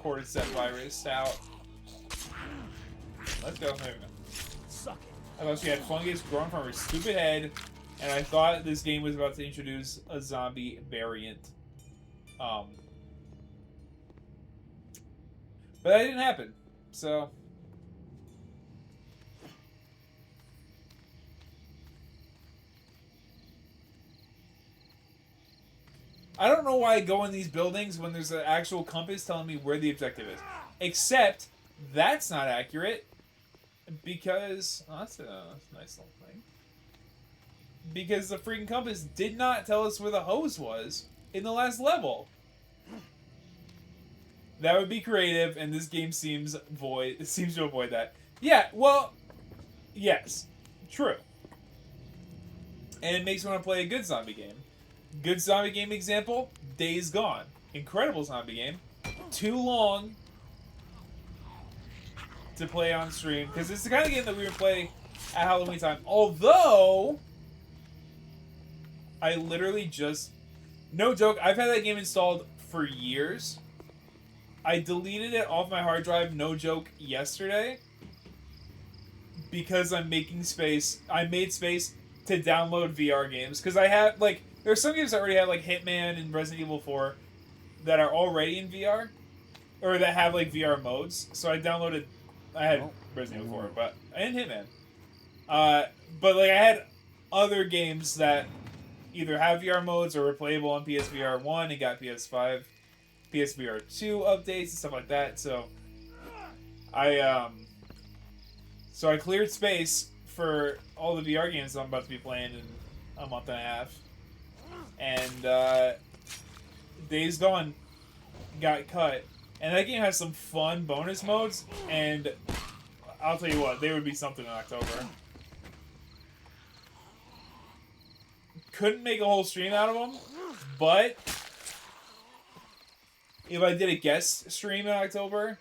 cordyceps virus out. Let's go. There we go. I thought she had fungus growing from her stupid head, and I thought this game was about to introduce a zombie variant. But that didn't happen. So I don't know why I go in these buildings when there's an actual compass telling me where the objective is. Except that's not accurate. Because that's a nice little thing. Because the freaking compass did not tell us where the hose was in the last level. That would be creative, and this game seems to avoid that. Yeah, well, yes, true. And it makes me want to play a good zombie game. Good zombie game example: Days Gone. Incredible zombie game. Too long to play on stream, because it's the kind of game that we would play at Halloween time. Although, I literally just... No joke, I've had that game installed for years. I deleted it off my hard drive, no joke, yesterday. Because I'm making space. I made space to download VR games. Because I have, like... There's some games that already have, like, Hitman and Resident Evil 4 that are already in VR. Or that have, like, VR modes. So I downloaded... I had Resident Evil 4, but and Hitman. But like I had other games that either have VR modes or were playable on PSVR 1 and got PS5, PSVR 2 updates and stuff like that. So I cleared space for all the VR games I'm about to be playing in a month and a half. And Days Gone got cut. And that game has some fun bonus modes, and I'll tell you what, they would be something in October. Couldn't make a whole stream out of them, but if I did a guest stream in October,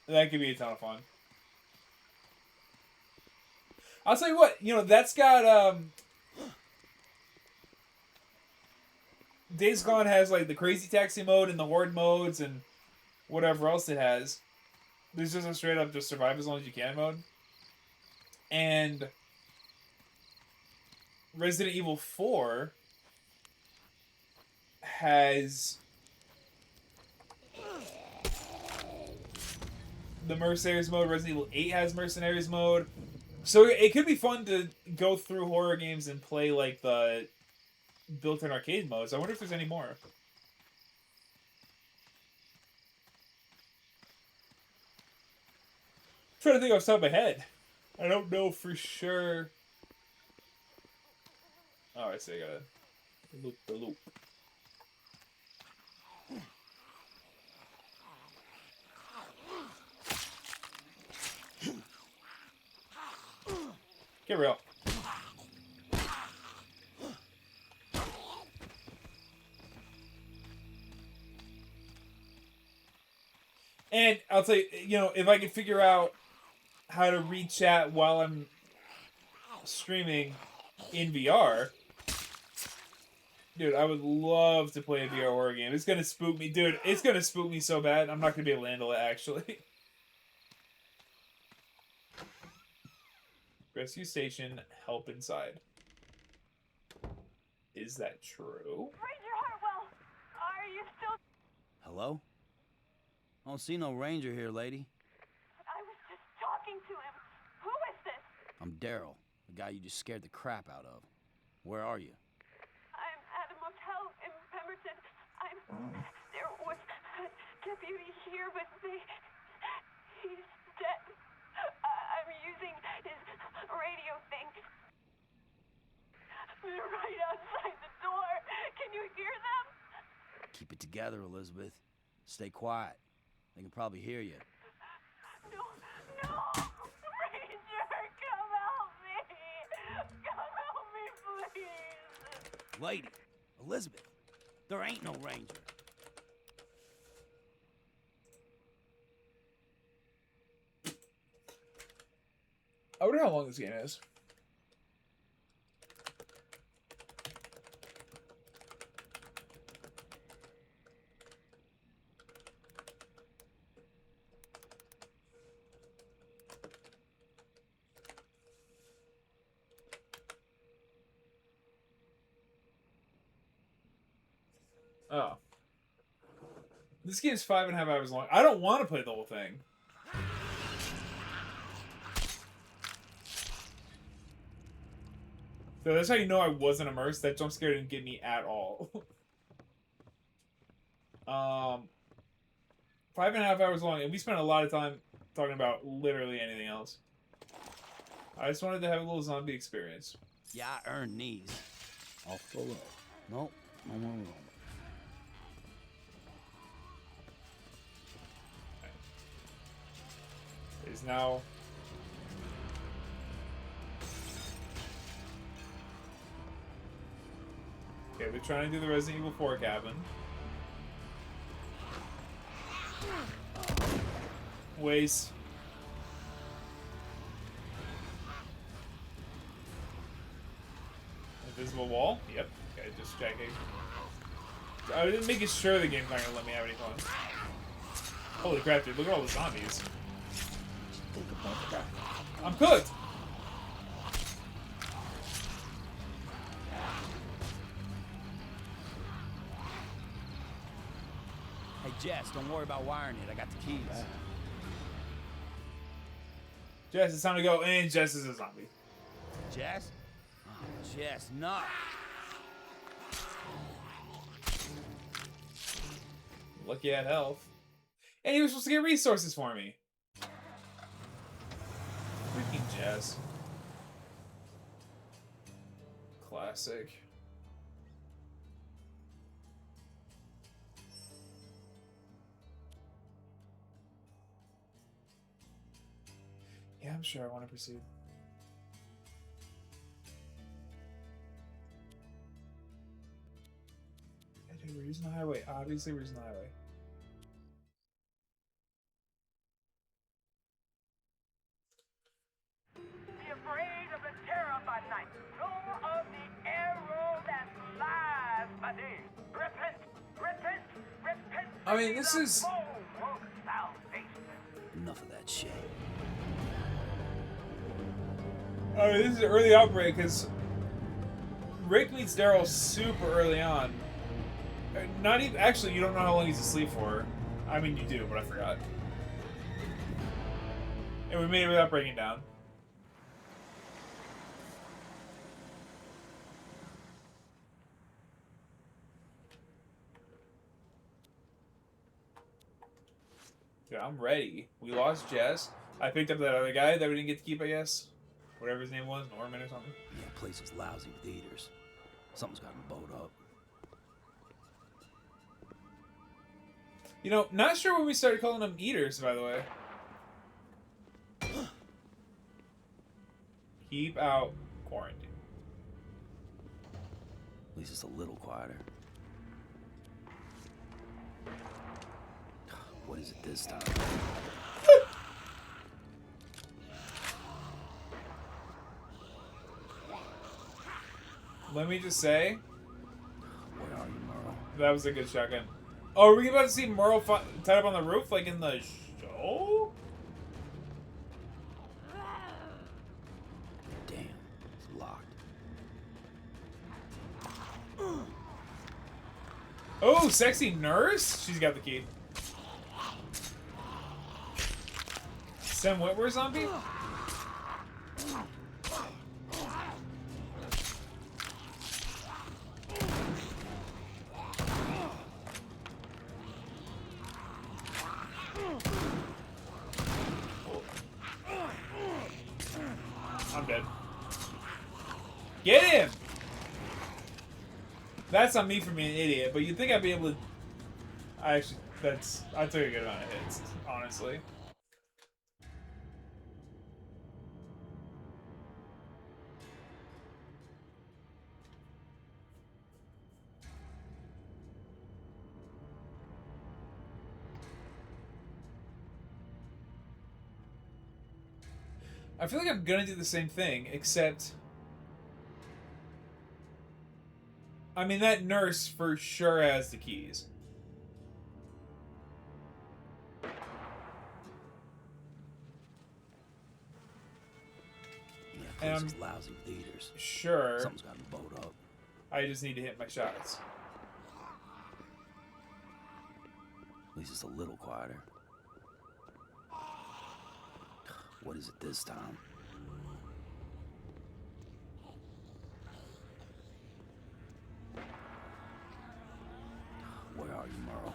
that could be a ton of fun. I'll tell you what, you know, that's got, Days Gone has, like, the Crazy Taxi mode and the Horde modes and whatever else it has. There's just a straight-up just survive as long as you can mode. And Resident Evil 4 has the Mercenaries mode. Resident Evil 8 has Mercenaries mode. So it could be fun to go through horror games and play, like, the built-in arcade modes. I wonder if there's any more. I'm trying to think off the top of my head. I don't know for sure. Oh, I see. I gotta Loop the loop. Get real. And I'll tell you, you know, if I could figure out how to read chat while I'm streaming in VR, dude, I would love to play a VR horror game. It's gonna spook me, dude. It's gonna spook me so bad. I'm not gonna be able to handle it, actually. Rescue station, help inside. Is that true? Ranger Hartwell, are you still... Hello? I don't see no ranger here, lady. I was just talking to him. Who is this? I'm Daryl, the guy you just scared the crap out of. Where are you? I'm at a motel in Pemberton. There was a deputy here, but he's dead. I'm using his radio thing. They're right outside the door. Can you hear them? Keep it together, Elizabeth. Stay quiet. They can probably hear you. No! Ranger, come help me! Come help me, please! Lady, Elizabeth, there ain't no ranger. I wonder how long this game is. Oh. This game's 5.5 hours long. I don't want to play the whole thing. So that's how you know I wasn't immersed. That jump scare didn't get me at all. 5.5 hours long, and we spent a lot of time talking about literally anything else. I just wanted to have a little zombie experience. Yeah, I earned these. I'll fill up. Nope, no more room. Is now... Okay, they're trying to do the Resident Evil 4 cabin. Waste. Invisible wall? Yep. Okay, just checking. I didn't make it sure the game's not gonna let me have any fun. Holy crap, dude, look at all the zombies. I'm cooked! Hey, Jess, don't worry about wiring it. I got the keys. Jess, it's time to go, and Jess is a zombie. Jess? Oh, Jess, no. Lucky I had health. And he was supposed to get resources for me. Freaking Jess. Classic. Yeah, I'm sure I want to proceed. Yeah, dude, we're using the highway. Obviously, we're using the highway. Be afraid of the terror by night, nor of the arrow that flies by day. Repent, repent, repent. I mean, this is... Enough of that shit. I mean, this is an early outbreak because Rick meets Daryl super early on. Not even... Actually, you don't know how long he's asleep for. I mean, you do, but I forgot. And we made it without breaking down. Dude, I'm ready. We lost Jess. I picked up that other guy that we didn't get to keep, I guess. Whatever his name was, Norman or something. Yeah, place is lousy with eaters. Something's got him bowed up. You know, not sure when we started calling them eaters, by the way. Keep out quarantine. At least it's a little quieter. What is it this time? Let me just say, Where are you, Merle? that was a good shotgun. Oh, are we about to see Merle tied up on the roof like in the show? Damn, it's locked. Oh, sexy nurse? She's got the key. Sam Witwer zombie? I'm dead. Get him! That's on me for being an idiot, but you'd think I'd be able to... I took a good amount of hits, honestly. I feel like I'm gonna do the same thing, except... I mean, that nurse for sure has the keys. Yeah, this is lousy with eaters. Sure. Something's got to boat up. I just need to hit my shots. At least it's a little quieter. What is it this time? Where are you, Merle?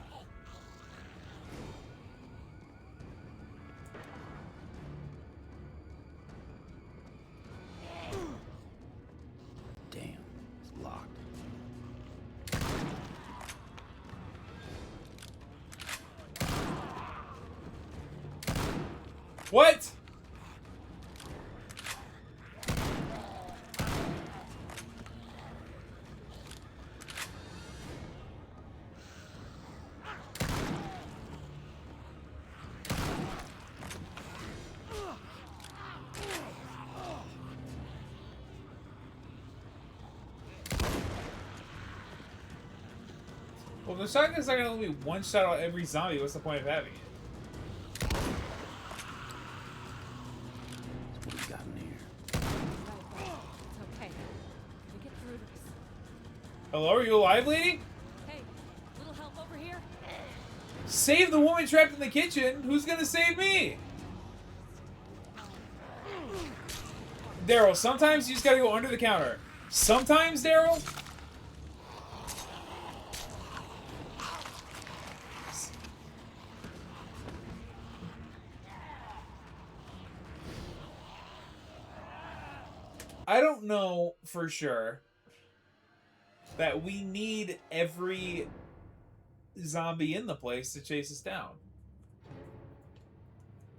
Damn, it's locked. What? Well, the shotgun's not gonna let me one shot out every zombie. What's the point of having it? What do we got in here? It's okay. We get through this. Hello, are you alive, lady? Hey, little help over here? Save the woman trapped in the kitchen. Who's gonna save me? Daryl, sometimes you just gotta go under the counter. Sometimes, Daryl. I don't know for sure that we need every zombie in the place to chase us down.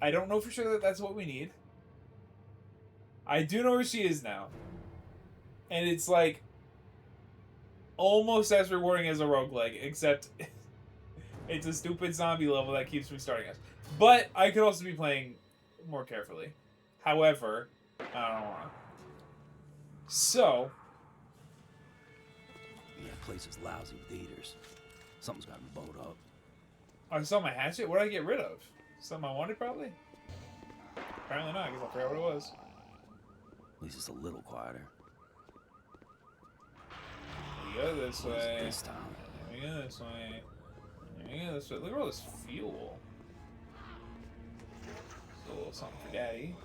I don't know for sure that that's what we need. I do know where she is now. And it's like almost as rewarding as a roguelike, except it's a stupid zombie level that keeps restarting us. But I could also be playing more carefully. However, I don't want to. So, Yeah, place is lousy with eaters. Something's got to boat up. I saw my hatchet. What did I get rid of? Something I wanted, probably? Apparently not, because I forgot what it was. At least it's a little quieter. We go this What is it way. this time? We go this way. We go this way. Look at all this fuel. It's a little something for Daddy.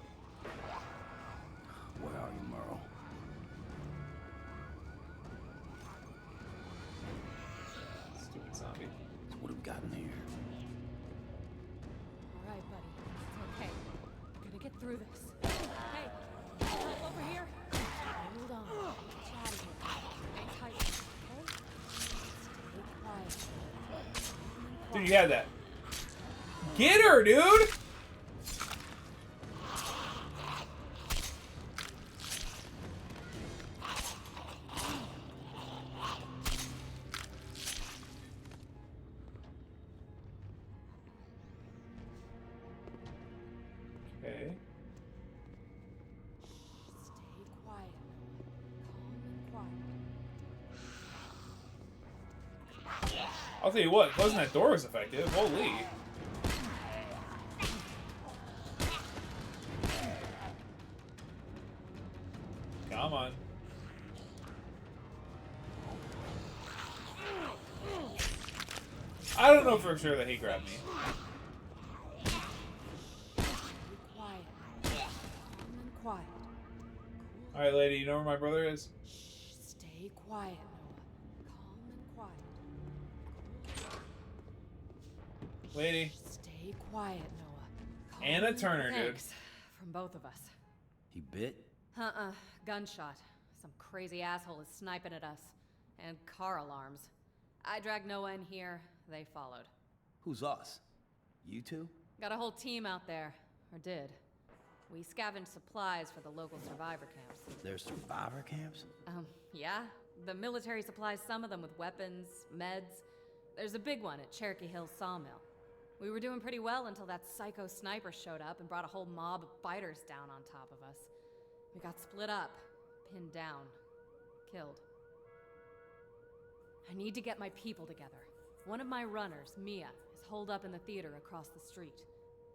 Where are you, Merle? Stupid zombie. So what do we got in here? All right, buddy. It's okay. We're gonna get through this. Hey, help over here? Hold on. Get you out of here. Hang tight, okay? Stay quiet. Dude, you had that. Get her, dude! Okay. Stay quiet. Calm and quiet. I'll tell you what, closing that door was effective. Holy. Come on. I don't know for sure that he grabbed me. Quiet. Calm and quiet. Alright, lady, you know where my brother is? Stay quiet, Noah. Calm and quiet. Lady. Stay quiet, Noah. Calm Anna Turner, dude. Thanks. From both of us. He bit? Gunshot. Some crazy asshole is sniping at us. And car alarms. I dragged Noah in here. They followed. Who's us? You two? Got a whole team out there. Or did. We scavenged supplies for the local survivor camps. There's survivor camps? Yeah. The military supplies some of them with weapons, meds. There's a big one at Cherokee Hill Sawmill. We were doing pretty well until that psycho sniper showed up and brought a whole mob of fighters down on top of us. We got split up, pinned down, killed. I need to get my people together. One of my runners, Mia, is holed up in the theater across the street.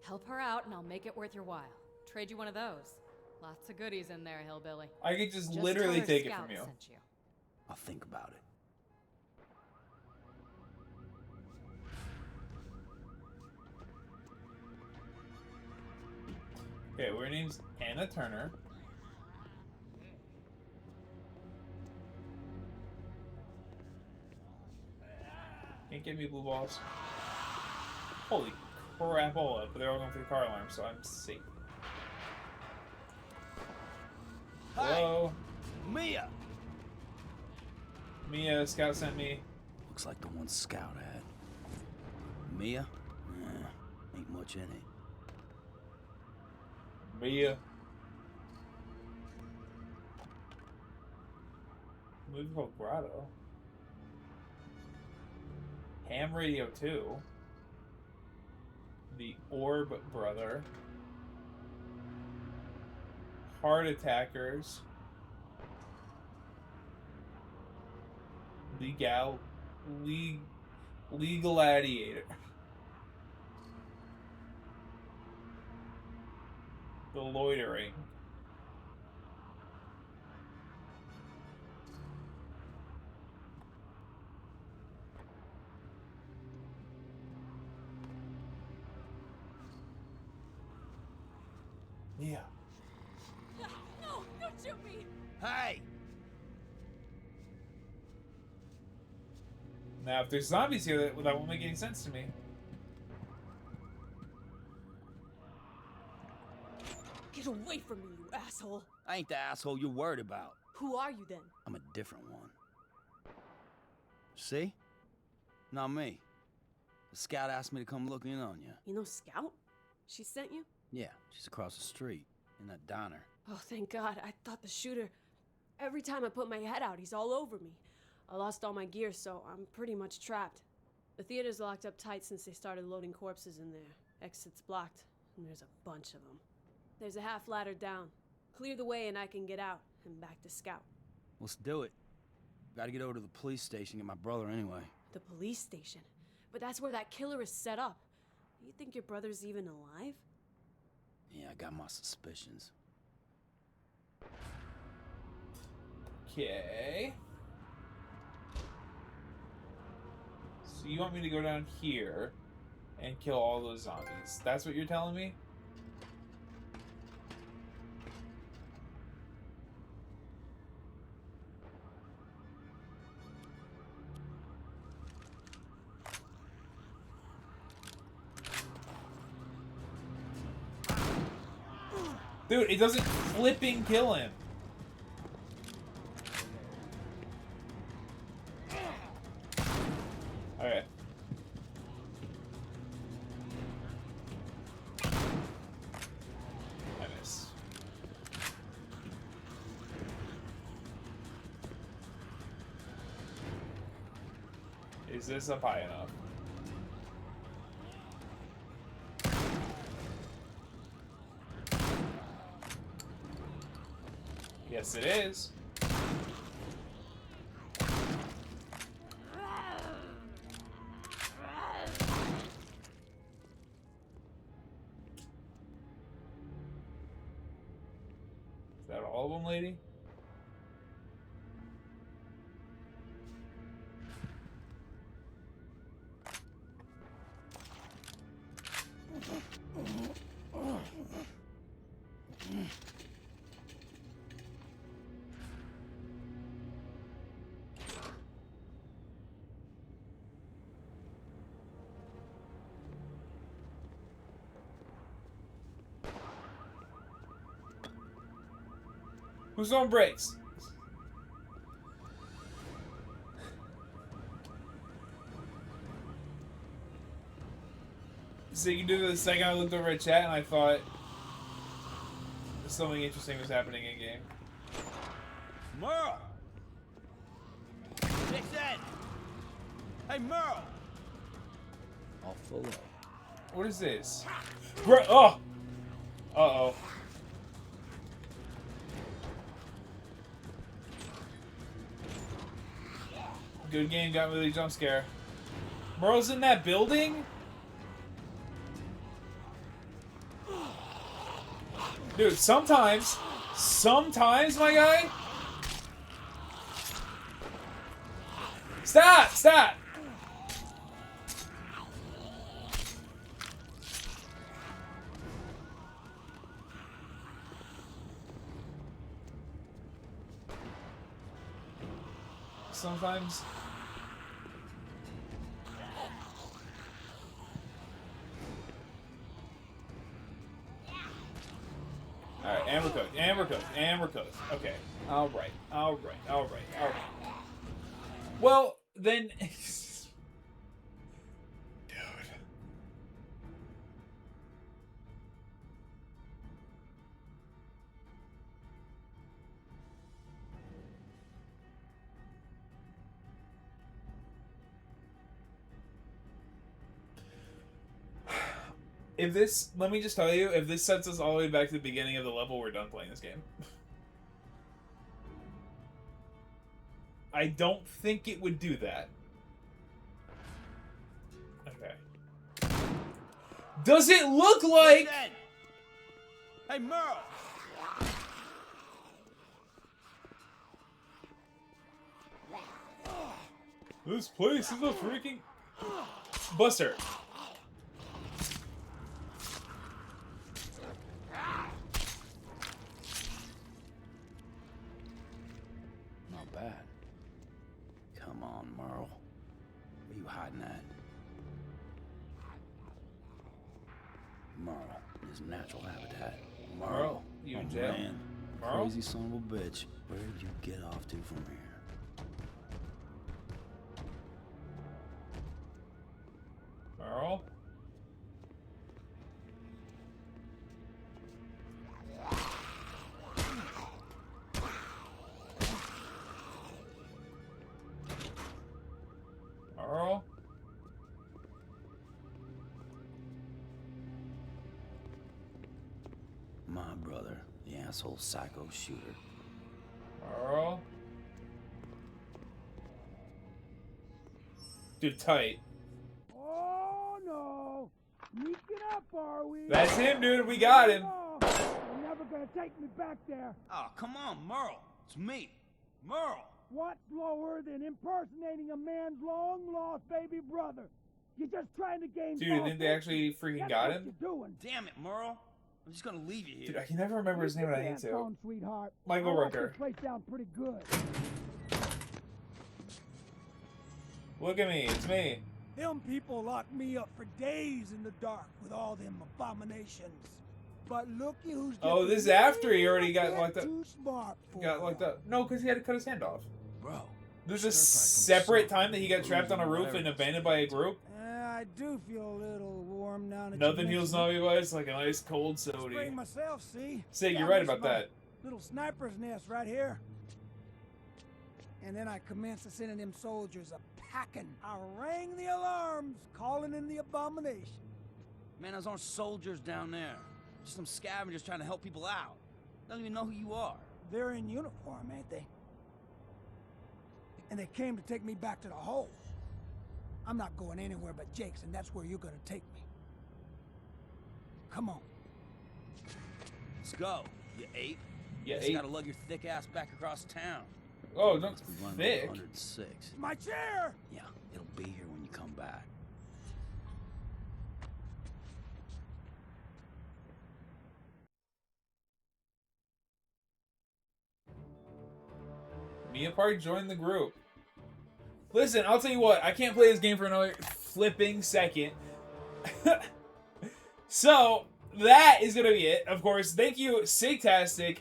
Help her out and I'll make it worth your while. Trade you one of those. Lots of goodies in there, hillbilly. I could just tell literally her take it Scout from you. sent you. I'll think about it. Okay, well, her name's Anna Turner. Can't give me blue balls. Holy crapola, but they're all going through the car alarm, so I'm safe. Hello? Mia! Mia, Scout sent me. Looks like the one Scout had. Mia? Ain't much in it. Mia. Movie called Grotto. Ham Radio 2. The Orb Brother. Heart Attackers. Legaladiator. The Loitering. Yeah. No, don't shoot me! Hey! Now, if there's zombies here, that won't make any sense to me. Get away from me, you asshole! I ain't the asshole you're worried about. Who are you then? I'm a different one. See? Not me. The Scout asked me to come look in on you. You know Scout? She sent you? Yeah, she's across the street, in that diner. Oh, thank God. I thought the shooter... Every time I put my head out, he's all over me. I lost all my gear, so I'm pretty much trapped. The theater's locked up tight since they started loading corpses in there. Exit's blocked, and there's a bunch of them. There's a half ladder down. Clear the way and I can get out, and back to Scout. Let's do it. Gotta get over to the police station, get my brother anyway. The police station? But that's where that killer is set up. You think your brother's even alive? Yeah, I got my suspicions. Okay. So you want me to go down here and kill all those zombies? That's what you're telling me? Dude, it doesn't flipping kill him. Okay. Is this up high enough? Yes, it is. Is that all of them, lady? Who's on brakes? So you can do this second I looked over at chat and I thought something interesting was happening in game. Merle! Dixon! Hey, Merle! I'll follow. What is this? Bro, oh! Uh-oh. Good game, got me with a jump scare. Merle's in that building? Dude, sometimes, my guy. Stop! Stop! Sometimes. Alright, and we're cooked, and we're cooked, and we're cooked. Okay. Alright, alright, alright, alright. Well, then... Dude. If this, let me just tell you, if this sets us all the way back to the beginning of the level, we're done playing this game. I don't think it would do that. Okay. Does it look like... Hey, Merle! This place is a freaking... Buster. Not bad. Come on, Merle. Where you hiding at? Merle, his natural habitat. Merle, you in jail? Man. Merle? Crazy son of a bitch. Where did you get off to from here? Merle? Merle? My brother, the asshole psycho shooter. Merle? Dude, tight. Oh, no! Sneaking up, are we? That's him, dude. We got him. You're never gonna take me back there. Oh, come on, Merle. It's me. Merle. What's lower than impersonating a man's long-lost baby brother? You're just trying to gain. Dude, didn't they actually freaking That's got what him? You're doing. Damn it, Merle. I'm just gonna leave you here. Dude, I can never remember his name and I need to. Tone, sweetheart. Michael I like Rooker. this place down pretty good. Look at me, it's me. Them people locked me up for days in the dark with all them abominations. But looky who's Oh, just this is a after he little already got bit locked up. too smart for Got locked up. No, because he had to cut his hand off. Bro. There's a separate time that he got trapped on a roof and abandoned by a group. I do feel a little warm now that Nothing you heals mention zombie bites like an ice cold Spring soda. myself, see? Sig, you're Found right this about my that. Little sniper's nest right here. And then I commenced sending them soldiers a-packing. I rang the alarms, calling in the abomination. Man, those aren't soldiers down there. Just some scavengers trying to help people out. Don't even know who you are. They're in uniform, ain't they? And they came to take me back to the hole. I'm not going anywhere but Jake's, and that's where you're gonna take me. Come on. Let's go, you ape. You just ape. gotta lug your thick ass back across town. Oh, don't Must be running thick. like 106. My chair! Yeah, it'll be here when you come back. Mia Park joined the group. Listen, I'll tell you what, I can't play this game for another flipping second. So, that is going to be it. Of course, thank you, Sigtastic,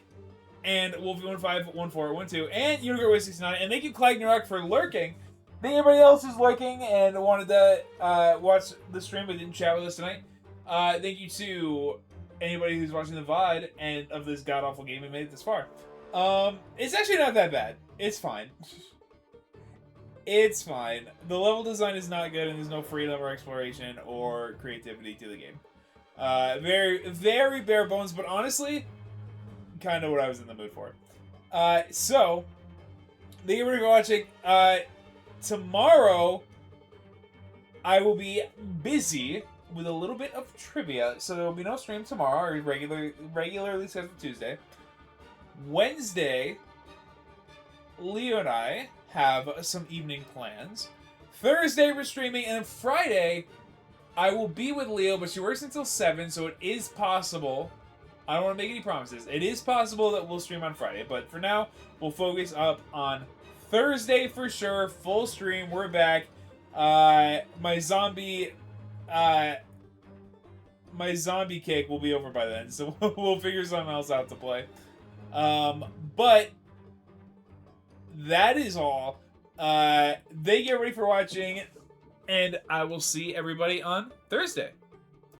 and Wolfie151412, and Unigirl69, and thank you, Clyde Narok, for lurking. Thank everybody else who's lurking and wanted to watch the stream but didn't chat with us tonight. Thank you to anybody who's watching the VOD and of this god-awful game and made it this far. It's actually not that bad. It's fine. It's fine. The level design is not good, and there's no freedom or exploration or creativity to the game. Very, very bare bones, but honestly, kind of what I was in the mood for. So, thank you for watching. Tomorrow, I will be busy with a little bit of trivia, so there will be no stream tomorrow, or regularly scheduled Tuesday. Wednesday, Leo and I have some evening plans. Thursday, we're streaming, and then Friday, I will be with Leo, but she works until 7, so it is possible. I don't want to make any promises. It is possible that we'll stream on Friday, but for now, we'll focus up on Thursday for sure. Full stream. We're back. My zombie cake will be over by then, so we'll figure something else out to play. But that is all. Thank you everybody for watching, and I will see everybody on Thursday.